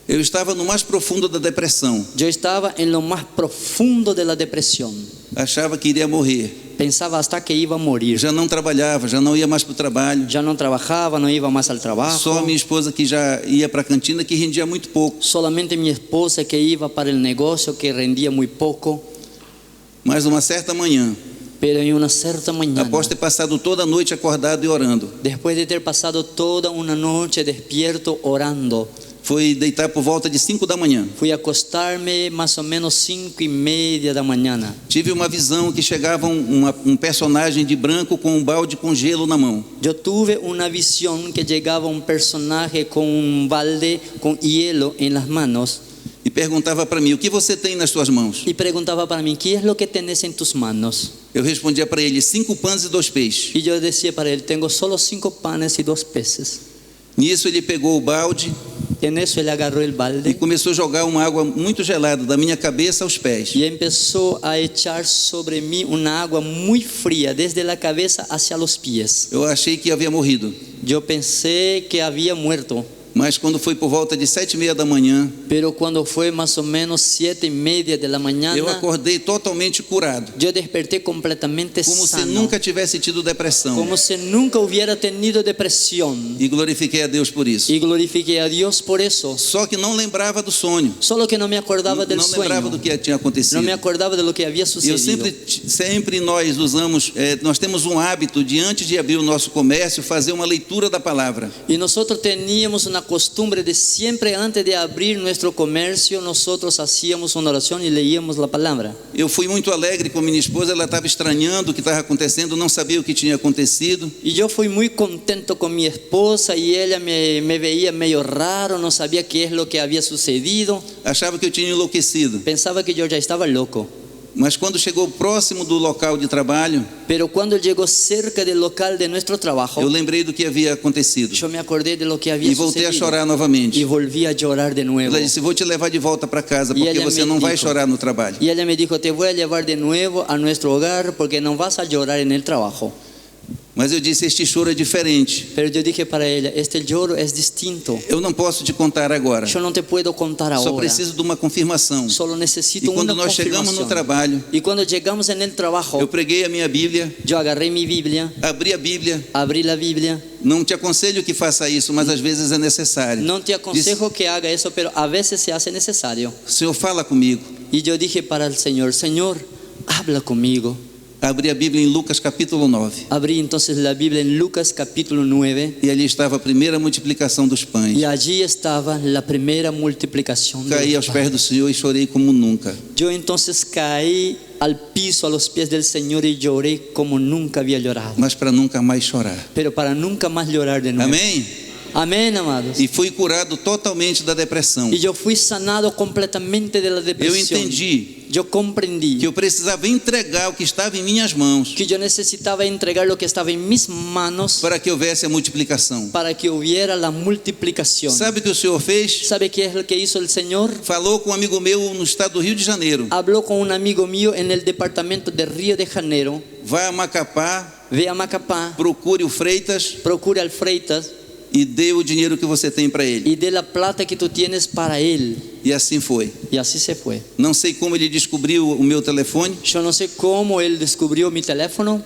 Eu estava no mais profundo da depressão, Yo estaba en lo más profundo de la depresión. achava que iria morrer, Pensaba hasta que iba a morir. já não trabalhava, já não ia mais para o trabalho, Ya no trabajaba, no iba más al trabajo. só minha esposa que já ia para a cantina, que rendia muito pouco. Solamente mi esposa que iba para el negocio, que rendía muy poco. Mas uma certa manhã, Pero en una cierta mañana, após ter passado toda a noite acordado e orando, después de ter pasado toda una noche despierto orando, foi deitar por volta de 5 da manhã. Fui a acostarme más o menos 5:30 da manhã. Tive uma visão que chegava um personagem de branco com um balde com gelo na mão. Yo tuve una visión que llegaba un personaje con un balde con hielo en las manos E perguntava para mim: o que você tem nas suas mãos? y preguntaba para mí, ¿qué es lo que tenés en tus manos? Eu respondia para ele: 5 pães e 2 peixes. Y yo decía para él, tengo solo 5 panes y 2 peces. Nisso ele pegou o balde En eso él agarró el e balde começou a jogar uma água muito gelada da minha cabeça aos pés. y empezó a echar sobre mí una agua muy fría desde la cabeza hacia los pies. Eu achei que havia morrido, Yo pensé que había muerto, mas quando foi por volta de 7:30 da manhã, pero cuando fue más o menos 7:30 de la mañana, eu acordei totalmente curado, yo desperté completamente como se sano, nunca tivesse tido depressão. como si nunca hubiera tenido depresión, E glorifiquei a Deus por isso. y glorifiqué a Dios por eso. Só que não lembrava do sonho, Solo que no me acordaba del não lembrava sueño, do que tinha acontecido. no me acordaba de lo que había E eu sucedido. sempre nós usamos, nós temos um hábito de, antes de abrir o nosso comércio, fazer uma leitura da palavra. Y nosotros teníamos una costumbre de siempre antes de abrir nuestro comercio, nosotros hacíamos una oración y leíamos la palabra. Eu fui muito alegre com minha esposa, ela estava estranhando o que estava acontecendo, não sabia o que tinha acontecido. Y yo fui muy contento con mi esposa y ella me veía medio raro, no sabía qué es lo que había sucedido, Achava que eu tinha enlouquecido. pensaba que yo ya estaba loco. Mas quando chegou próximo do local de trabalho, Pero cuando llegó cerca del local de nuestro trabajo, eu lembrei do que havia acontecido yo me acordé de lo que había e voltei a sucedido chorar novamente. y volví a llorar de nuevo. Ela disse: vou te levar de volta para casa, E porque ela você me não vai dijo- chorar no trabalho. Y ella me dijo, te voy a llevar de nuevo a nuestro hogar porque no vas a llorar en el trabajo. Mas eu disse: este choro é diferente. Pero yo dije para ella, este lloro es distinto. Eu não posso te contar agora. Yo no te puedo contar Só ahora. preciso de uma confirmação. Solo E necesito quando una nós chegamos no confirmación. trabalho, Y cuando llegamos en el trabajo, eu preguei a minha Bíblia, yo agarré mi Biblia, abri a Bíblia. abrí la Biblia. Não te aconselho que faça isso, mas às vezes é necessário. No te aconsejo que haga eso, pero a veces se hace necesario. O Senhor fala comigo. Y yo dije para el Señor, Señor, habla conmigo. Abri a Bíblia em Lucas capítulo 9. Abrí entonces la Biblia en Lucas capítulo 9 E ali estava a primeira multiplicação dos pães. y allí estaba la primera multiplicación de Caí los aos panes. pés do Senhor e chorei como nunca. Yo entonces caí al piso a los pies del Señor y lloré como nunca había llorado, Mas para nunca mais chorar. pero para nunca más llorar de nuevo. Amém? Amén, amados. E fui curado totalmente da depressão. Y yo fui sanado completamente de la Eu depresión. entendi Yo comprendí que eu precisava entregar o que estava em minhas mãos que yo necesitaba entregar lo que estaba en mis manos para que houvesse a multiplicação. para que hubiera la multiplicación. Sabe o que o Senhor fez? ¿Sabe qué es lo que hizo el Señor? Falou com um amigo meu no estado do Rio de Janeiro. Habló con un amigo mío en el departamento de Río de Janeiro. Vá a Macapá, Ve a Macapá, procure o Freitas procure al Freitas e dê o dinheiro que você tem para ele. y dé la plata que tú tienes para él. E assim foi. Y así se fue. Não sei como ele descobriu o meu telefone Yo no sé cómo él descubrió mi teléfono.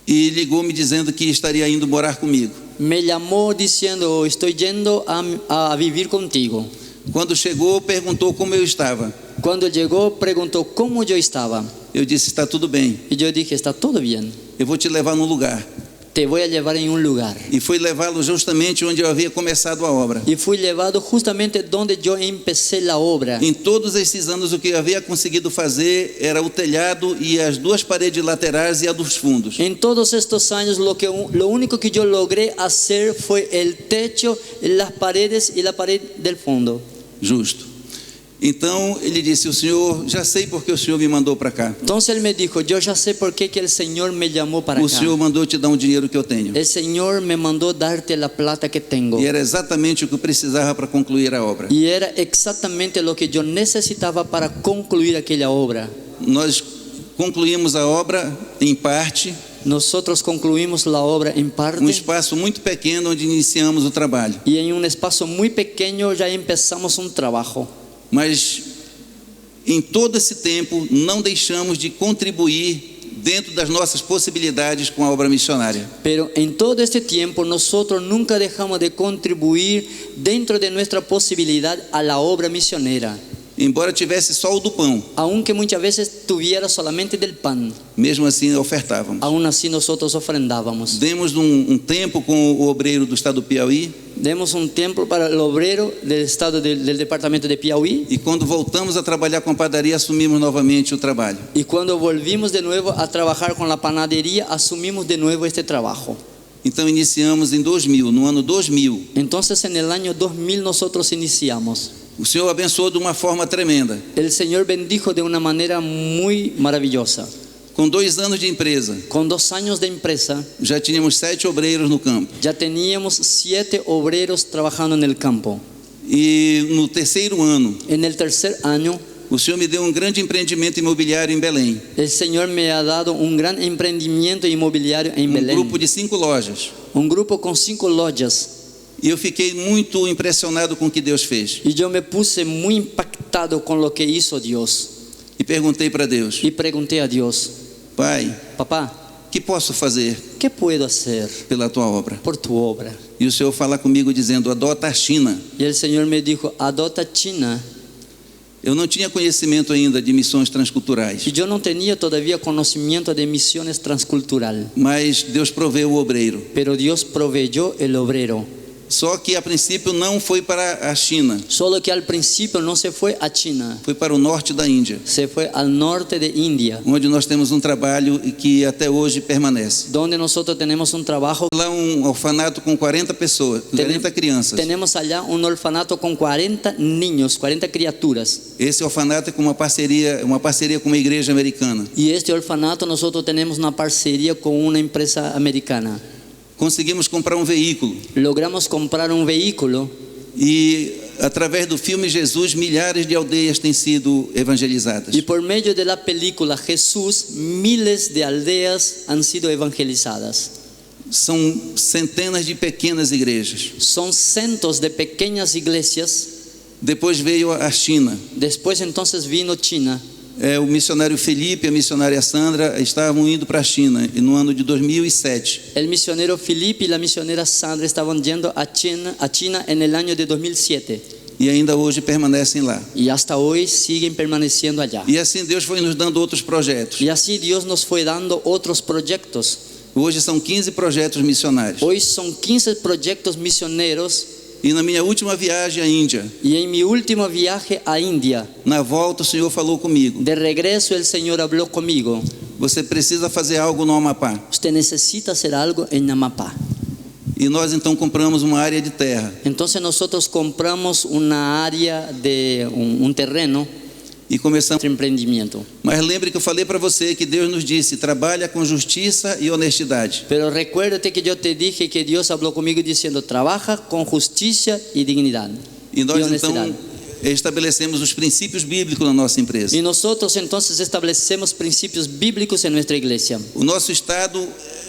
e ligou me dizendo que estaria indo morar comigo. Me llamó diciendo, estoy yendo a vivir contigo. Quando chegou, perguntou como eu estava. Cuando llegó, preguntó cómo yo estaba. Eu disse: está tudo bem. Y yo dije, está todo bien. Eu vou te levar num lugar. Te voy a llevar en un lugar. E fui levá-lo justamente onde eu havia começado a obra. Y fui llevado justamente donde yo empecé la obra. Em todos esses anos, o que eu havia conseguido fazer era o telhado e as 2 paredes laterais e a dos fundos. En todos estos años lo único que yo logré hacer fue el techo, las paredes y la pared del fondo. Justo. Então ele disse: o senhor, já sei porque o senhor me mandou para cá. Entonces él me dijo, yo ya sé por qué que el Señor me llamó para O acá. senhor mandou te dar um dinheiro que eu tenho. El Señor me mandó darte la plata que tengo. E era exatamente o que eu precisava para concluir a obra. Y era exactamente lo que yo necesitaba para concluir aquella obra. Nós concluímos a obra em parte, Nosotros concluimos la obra en parte espaço muito pequeno onde iniciamos o trabalho. y en un espacio muy pequeño ya empezamos un trabajo. Mas em todo esse tempo não deixamos de contribuir dentro das nossas possibilidades com a obra missionária. Pero en todo este tiempo nosotros nunca dejamos de contribuir dentro de nuestra posibilidad a la obra misionera. embora tivesse só o do pão, aunque muchas veces tuviera solamente del pan, mesmo assim ofertávamos. aún así nosotros ofrendábamos. Demos um tempo com o obreiro do estado do Piauí, Demos un tiempo para el obrero del estado del departamento de Piauí, e quando voltamos a trabalhar com a padaria, assumimos novamente o trabalho. y cuando volvimos de nuevo a trabajar con la panadería, asumimos de nuevo este trabajo. Então iniciamos em 2000, no ano 2000. Entonces en el año 2000 nosotros iniciamos. O Senhor abençoou de uma forma tremenda. El Señor bendijo de una manera muy maravillosa. Com 2 anos de empresa, Con 2 años de empresa, já tínhamos 7 obreiros no campo. ya teníamos 7 obreros trabajando en el campo. E no 3º ano, En el tercer año, o Senhor me deu um grande empreendimento imobiliário em Belém. el Señor me ha dado un gran emprendimiento inmobiliario en Belén. Grupo de 5 lojas. Un grupo con 5 lojas. E eu fiquei muito impressionado com o que Deus fez. Y yo me puse muy impactado con lo que hizo Dios. E perguntei para Deus: Y pregunté a Dios: Pai, papá, que posso fazer ¿qué puedo hacer pela tua obra? por tu obra? E o Senhor fala comigo dizendo: adota a China. Y el Señor me dijo: adopta China. Eu não tinha conhecimento ainda de missões transculturais, Y yo no tenía todavía conocimiento de misiones transcultural, mas Deus proveu o obreiro. pero Dios proveyó el obrero. Só que a princípio não foi para a China, Solo que al principio no se fue a China, foi para o norte da Índia, se fue al norte de India, onde nós temos um trabalho que até hoje permanece. donde nosotros tenemos un trabajo. Lá um orfanato com 40 pessoas, 40 crianças. Tenemos allá un orfanato con 40 niños, 40 criaturas. Esse orfanato é com uma parceria com uma igreja americana. Y este orfanato nosotros tenemos una parcería con una empresa americana. Conseguimos comprar um veículo Logramos comprar un vehículo e através do filme Jesus milhares de aldeias têm sido evangelizadas. y por medio de la película Jesús, miles de aldeas han sido evangelizadas. São centenas de pequenas igrejas. Son cientos de pequeñas iglesias. Depois veio a China. Después entonces vino China. O missionário Felipe e a missionária Sandra estavam indo para a China no ano de 2007. El misionero Felipe y la misionera Sandra estaban yendo a China en el año de 2007. E ainda hoje permanecem lá. Y hasta hoy siguen permaneciendo allá. E assim Deus foi nos dando outros projetos. Y así Dios nos fue dando otros proyectos. Hoje são 15 projetos missionários. Hoy son 15 proyectos misioneros. E na minha última viagem à Índia, Y en mi último viaje a India, na volta o Senhor falou comigo: de regreso el Señor habló conmigo. você precisa fazer algo no Amapá. Usted necesita hacer algo en Amapá. E nós então compramos uma área de terra Entonces nosotros compramos una área de un terreno, e começamos. nuestro emprendimiento. Mas lembre que eu falei para você que Deus nos disse: trabalha com justiça e honestidade. Pero recuérdate que yo te dije que Dios habló conmigo diciendo: trabaja con justicia y dignidad E nós y honestidad. então estabelecemos os princípios bíblicos na nossa empresa. Y nosotros entonces establecemos principios bíblicos en nuestra iglesia. O nosso estado,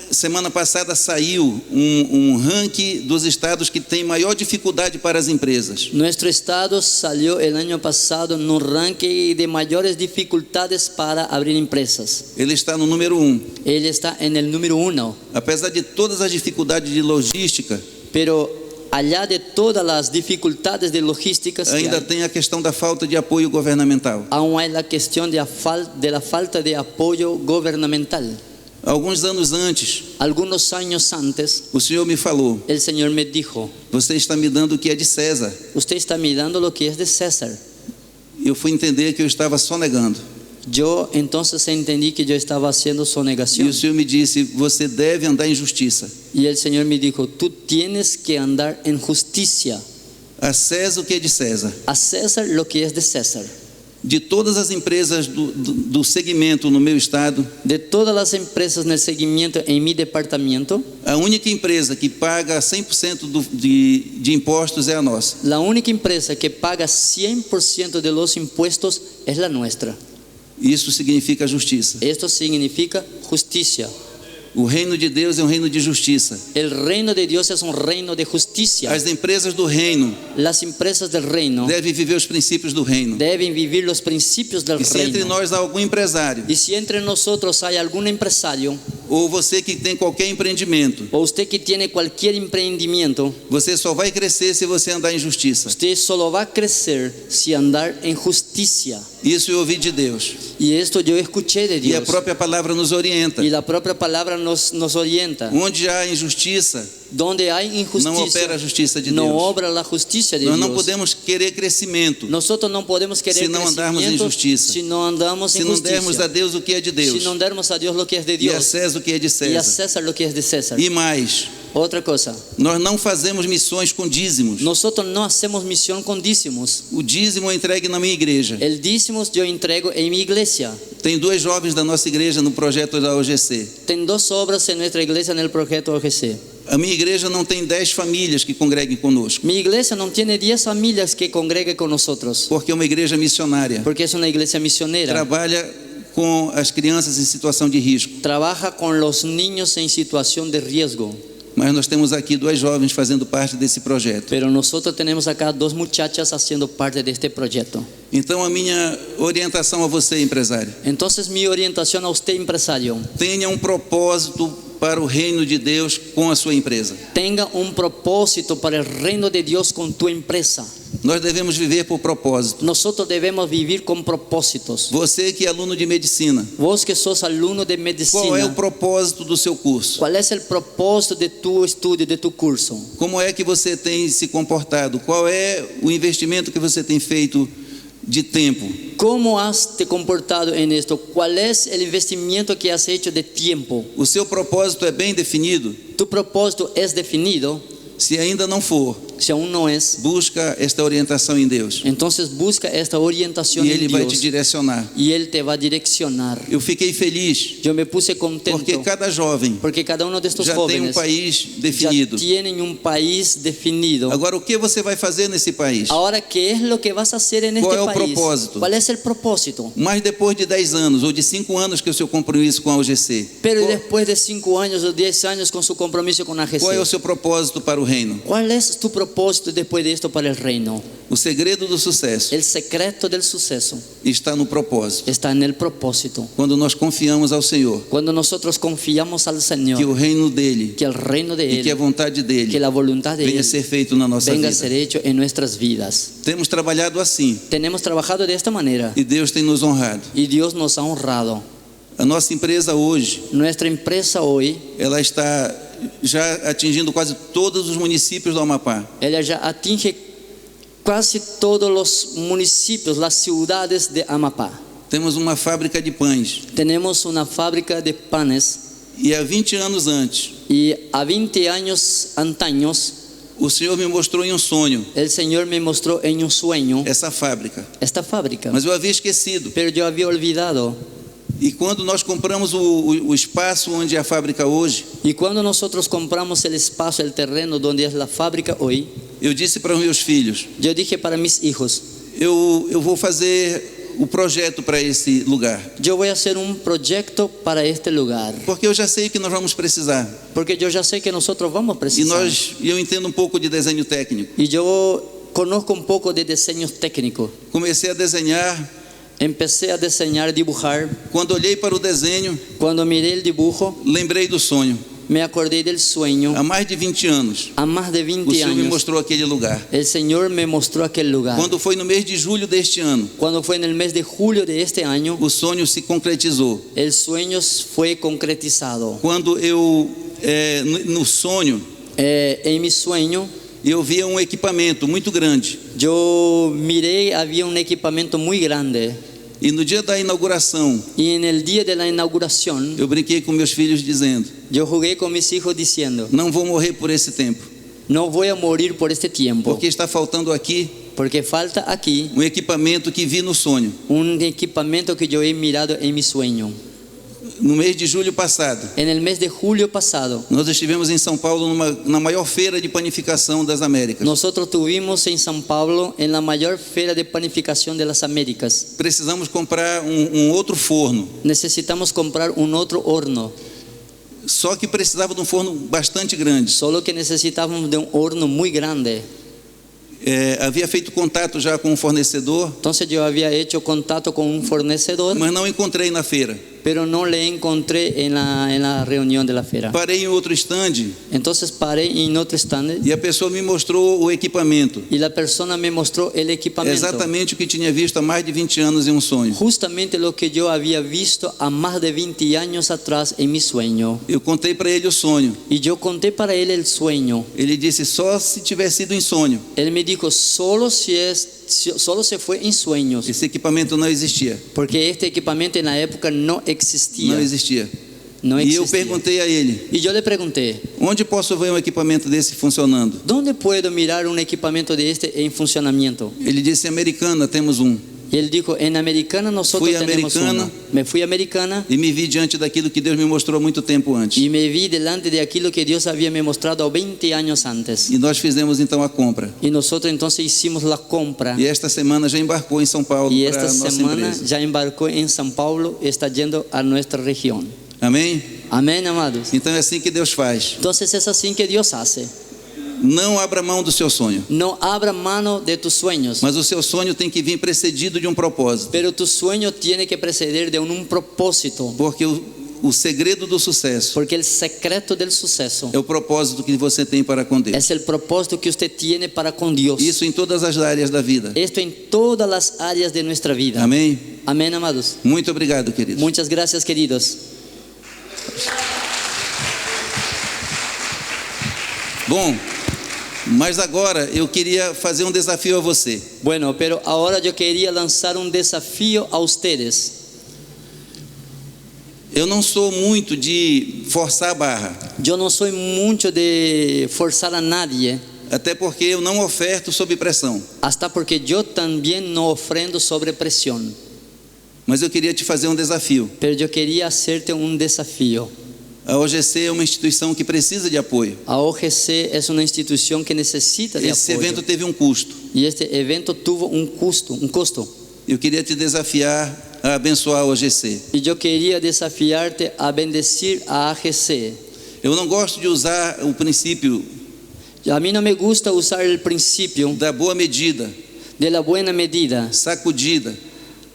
semana passada saiu um ranking dos estados que tem maior dificuldade para as empresas. Nuestro estado salió el año pasado en un ranking de mayores dificultades para abrir empresas. Ele está no número 1. Él está en el número 1. Apesar de todas as dificuldades de logística, Pero allá de todas las dificultades de logísticas que ainda hay, tem a questão da falta de apoio governamental. aún hay la cuestión de la falta de apoyo gubernamental. Alguns anos antes, Algunos años antes, o Senhor me falou: el Señor me dijo: você está me dando o que é de César. usted está mirando lo que es de César. Eu fui entender que eu estava sonegando. Yo entonces entendí que yo estaba haciendo E sonegación. o Senhor me disse: você deve andar em justiça. Y el Señor me dijo: tú tienes que andar en justicia. A César o que é de César. A César lo que es de César. De todas as empresas do segmento no meu estado, De todas las empresas en el seguimiento en mi departamento, a única empresa que paga 100% de impostos é a nossa. la única empresa que paga 100% de los impuestos es la nuestra. Isso significa justiça. Esto significa justicia. O reino de Deus é um reino de justiça. El reino de Dios es un reino de justicia. As empresas do reino Las empresas del reino devem viver os princípios do reino. deben vivir los principios del E se entre reino. nós há algum empresário, Y si entre nosotros hay algún empresario, ou você que tem qualquer empreendimento, o usted que tiene cualquier emprendimiento, você só vai crescer se você andar em justiça. usted solo va a crecer si andar en justicia. Isso eu ouvi de Deus. Y esto yo escuché de E a Dios. própria palavra nos orienta. Y la propia palabra nos orienta. Onde há injustiça, Donde hay não injusticia, opera a justiça de no Deus. obra la justicia de Nós não Dios. podemos querer crescimento Nosotros no podemos querer se não andarmos em crecimiento justiça. si no andamos se en não dermos justicia. a Deus o que é de Si Deus no dermos a Dios lo que es de e a Dios César o que é de y a César. César lo que es de César. E mais, Otra cosa, nós não fazemos missões com dízimos. nosotros no hacemos misión con dízimos. O dízimo é entregue na minha igreja. El dízimos yo entrego en mi iglesia. Tem 2 jovens da nossa igreja no projeto da OGC. Tengo 2 obras en nuestra iglesia en el proyecto OGC. A minha igreja não tem 10 famílias que congreguem conosco, Mi iglesia no tiene 10 familias que congreguen con nosotros, porque é uma igreja missionária. porque es una iglesia misionera. Trabalha com as crianças em situação de risco. Trabaja con los niños en situación de riesgo. Mas nós temos aqui 2 jovens fazendo parte desse projeto. Pero nosotros tenemos acá 2 muchachas haciendo parte de este proyecto. Então a minha orientação a você, empresário, Entonces mi orientación a usted, empresario, tenha um propósito para o reino de Deus com a sua empresa. tenga un propósito para el reino de Dios con tu empresa. Nós devemos viver por propósito. Nosotros debemos vivir con propósitos. Você que é aluno de medicina, Vos que sos alumno de qual é o medicina, propósito do seu curso? ¿cuál es el propósito de tu estudio, de tu curso? Como é que você tem se comportado? Qual é o investimento que você tem feito de tempo? ¿Cómo has te comportado en esto? ¿Cuál es el investimento que has hecho de tiempo? O seu propósito é bem definido? ¿Tu propósito es definido? Se ainda não for, Si aún no es, busca esta orientação em Deus entonces busca esta orientación e en Ele vai te Dios direcionar. y Él te va a direccionar. Eu fiquei feliz Yo me puse porque contento cada jovem porque cada uno de estos já tem um jóvenes país ya definido. tienen un país definido. Agora, o que você vai fazer nesse país? Ahora, ¿qué es lo que vas a hacer en este ¿Cuál es el país? propósito? ¿Cuál es el propósito? Mas depois de 10 anos ou de 5 anos que é o seu compromisso com a UGC, Pero después de 5 años o 10 años con su compromiso con AGC, qual é o seu propósito para o reino? ¿cuál es tu propósito después de esto para el reino? O segredo do sucesso El secreto del suceso está no propósito. está en el propósito. Quando nós confiamos ao Senhor Cuando nosotros confiamos al que o Señor, reino dele que el reino de e que a Él, vontade que dele la voluntad de venha a Él ser feito na nossa venga a vida. ser hecho en nuestras vidas. Temos trabalhado assim Tenemos trabajado de esta manera e Deus tem nos honrado. y Dios nos ha honrado. A nossa empresa hoje, Nuestra empresa hoy, ela está já atingindo quase todos os municípios do Amapá. ella ya atinge casi todos los municipios, las ciudades de Amapá. Temos uma fábrica de pães Tenemos una fábrica de panes e há 20 anos antes, y a 20 años antaños o Senhor me mostrou em um sonho el Señor me mostró en un sueño essa fábrica, esta fábrica, mas eu havia esquecido. pero yo había olvidado. E quando nós compramos o espaço onde é a fábrica hoje, Y cuando nosotros compramos el espacio, el terreno donde es la fábrica hoy, eu disse para os meus filhos, yo dije para mis hijos, eu vou fazer o projeto para esse lugar, yo voy a hacer un proyecto para este lugar, porque eu já sei o que nós vamos precisar. porque yo ya sé que nosotros vamos a E precisar. eu entendo um pouco de desenho técnico. Y yo conozco un poco de diseño técnico. Comecei a desenhar. Empecé a diseñar, dibujar. Quando olhei para o desenho, Cuando miré el dibujo, lembrei do sonho. me acordé del sueño. Há mais de 20 anos, A más de o 20 Senhor me años, mostrou aquele lugar. el Señor me mostró aquel lugar. Quando foi no mês de julho deste ano, Cuando fue en el mes de julio de este año, o sonho se concretizou. el sueño fue concretizado. Quando eu, no sonho, En mi sueño, eu via um equipamento muito grande. yo miré, había un equipamiento muy grande. E no dia da inauguração, Y en el día de la inauguración, eu brinquei com meus filhos dizendo: yo jugué con mis hijos diciendo, não vou morrer por esse tempo, no voy a morir por este tiempo, porque está faltando aqui porque falta aquí um equipamento que vi no sonho. un equipamiento que yo he mirado en mi sueño. No mês de julho passado, En el mes de julio pasado, nós estivemos em São Paulo na maior feira de panificação das Américas. nosotros tuvimos en San Pablo en la mayor feria de panificación de las Américas. Precisamos comprar um outro forno. Necesitamos comprar un otro horno. Só que precisava de um forno bastante grande. solo que necesitávamos de un horno muy grande. Havia feito contato já com o fornecedor, Entonces yo había hecho contacto con un fornecedor, mas não encontrei na feira. pero no le encontré en la reunión de la feria. Parei em outro stand Entonces paré en otro stand e a pessoa me mostrou o equipamento. y la persona me mostró el equipamiento. Exatamente o que tinha visto há mais de 20 anos em um sonho. Justamente lo que yo había visto a más de 20 años atrás en mi sueño. Eu contei para ele o sonho. Y yo conté para él el sueño. Ele disse: só se tiver sido em sonho. Él me dijo, solo se fue en sueños, Esse equipamento não existia. porque este equipamiento en la época no existía. Não existia. No E eu existía. perguntei a ele: Y yo le pregunté, onde posso ver um equipamento desse funcionando? ¿dónde puedo mirar un equipamiento de este en funcionamiento? Ele disse: Americana, temos um. Y él dijo, en Americana nosotros Fui a tenemos Americana. uno. Me fui a Americana E me vi diante daquilo que Deus me mostrou há muito tempo antes. y me vi delante de aquello que Dios había me mostrado 20 años antes. E nós fizemos então a compra. Y nosotros entonces hicimos la compra. E esta semana já embarcou em São Paulo Y para esta a nossa semana empresa. ya embarcó en San Pablo, está yendo a nuestra región. Amém? Amén, amados. Então é assim que Deus faz. Entonces es así que Dios hace. Não abra mão do seu sonho, No abra mano de tus sueños, mas o seu sonho tem que vir precedido de um propósito. pero tu sueño tiene que preceder de un propósito, Porque o segredo do sucesso porque el secreto del suceso é o propósito que você tem para com Deus. es el propósito que usted tiene para con Dios. Isso em todas as áreas da vida. Esto en todas las áreas de nuestra vida. Amém? Amén, amados. Muito obrigado, queridos. Muchas gracias, queridos. Bom, mas agora eu queria fazer um desafio a você. Bueno, pero ahora yo quería lanzar un desafío a ustedes. Eu não sou muito de forçar a barra, Yo no soy mucho de forzar a nadie, até porque eu não oferto sob pressão. hasta porque yo también no ofrendo sobre presión. Mas eu queria te fazer um desafio. Pero yo quería hacerte un desafío. A OGC é uma instituição que precisa de apoio. A OGC es una institución que necesita de Esse apoyo. evento teve um custo. Y este evento tuvo un costo. Eu queria te desafiar a abençoar a OGC. Y yo quería desafiarte a bendecir a AGC. Eu não gosto de usar o princípio A mí no me gusta usar el principio da boa medida, de la buena medida, sacudida,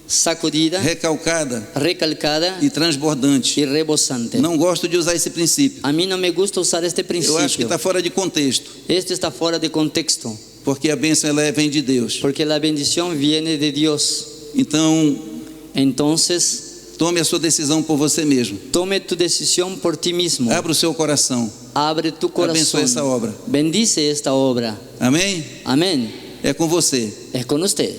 sacudida, recalcada recalcada e transbordante. y rebosante. Não gosto de usar esse princípio. A mí no me gusta usar este Eu acho que principio. está fora de contexto, Esto está fuera de contexto, porque a bênção vem de Deus. porque la bendición viene de Dios. Então, Entonces, tome a sua decisão por você mesmo. tome tu decisión por ti mismo. Abra o seu coração. Abre tu Abençoe essa corazón. obra. Bendice esta obra. Amém? Amén. É com você. Es con usted.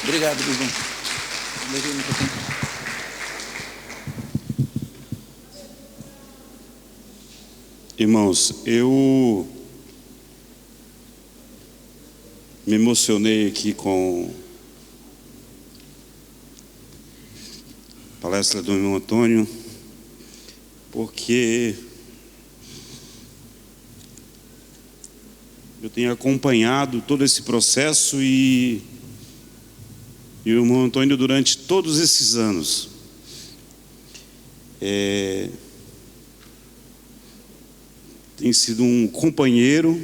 Obrigado, Bisbão. Levei muito tempo. Irmãos, eu me emocionei aqui com a palestra do irmão Antônio, porque eu tenho acompanhado todo esse processo e o irmão Antônio durante todos esses anos. Tem sido um companheiro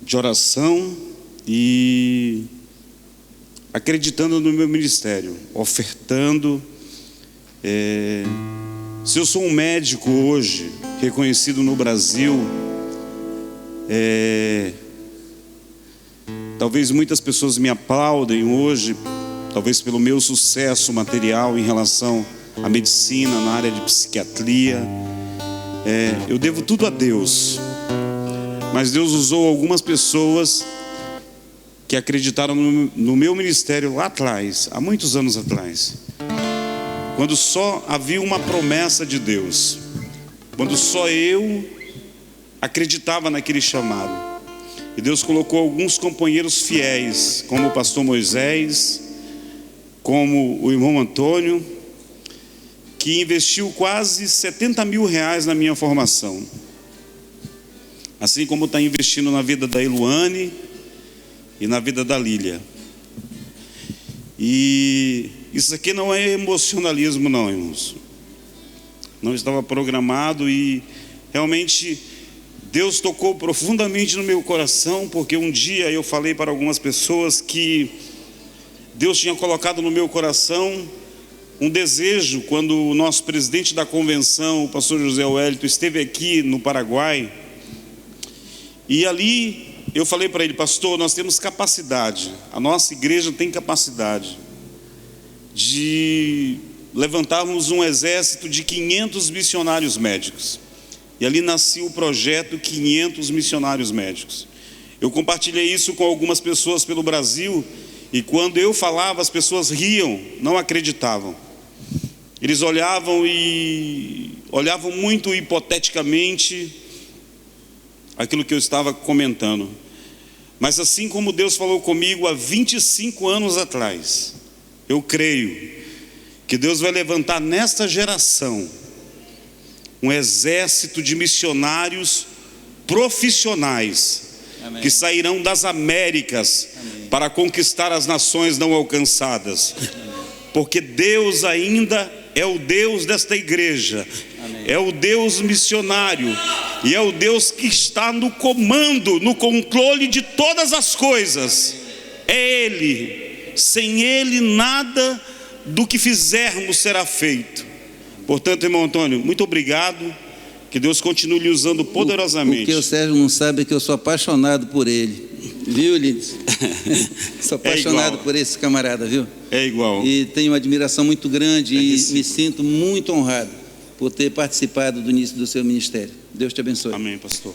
de oração e acreditando no meu ministério, ofertando. Se eu sou um médico hoje, reconhecido no Brasil, talvez muitas pessoas me aplaudem hoje, talvez pelo meu sucesso material em relação à medicina, na área de psiquiatria. Eu devo tudo a Deus, mas Deus usou algumas pessoas que acreditaram no meu ministério lá atrás, há muitos anos atrás, quando só havia uma promessa de Deus, quando só eu acreditava naquele chamado. E Deus colocou alguns companheiros fiéis, como o pastor Moisés, como o irmão Antônio, que investiu quase R$70 mil na minha formação, assim como está investindo na vida da Eluane e na vida da Lília. E isso aqui não é emocionalismo não, irmãos. Não estava programado e realmente Deus tocou profundamente no meu coração, porque um dia eu falei para algumas pessoas que Deus tinha colocado no meu coração um desejo, quando o nosso presidente da convenção, o pastor José Wellington, esteve aqui no Paraguai. E ali eu falei para ele: pastor, nós temos capacidade, a nossa igreja tem capacidade de levantarmos um exército de 500 missionários médicos. E ali nasceu o projeto 500 missionários médicos. Eu compartilhei isso com algumas pessoas pelo Brasil, e quando eu falava, as pessoas riam, não acreditavam. Eles olhavam muito hipoteticamente aquilo que eu estava comentando. Mas assim como Deus falou comigo há 25 anos atrás, eu creio que Deus vai levantar nesta geração um exército de missionários profissionais. Amém. Que sairão das Américas. Amém. Para conquistar as nações não alcançadas. Amém. Porque Deus ainda é o Deus desta igreja. Amém. É o Deus missionário e é o Deus que está no comando, no controle de todas as coisas. Amém. É Ele. Sem Ele nada do que fizermos será feito. Portanto, irmão Antônio, muito obrigado. Que Deus continue lhe usando poderosamente. O que o Sérgio não sabe é que eu sou apaixonado por ele. Viu, Lides? Sou apaixonado por esse camarada, viu? É igual. E tenho uma admiração muito grande e me sinto muito honrado por ter participado do início do seu ministério. Deus te abençoe. Amém, pastor.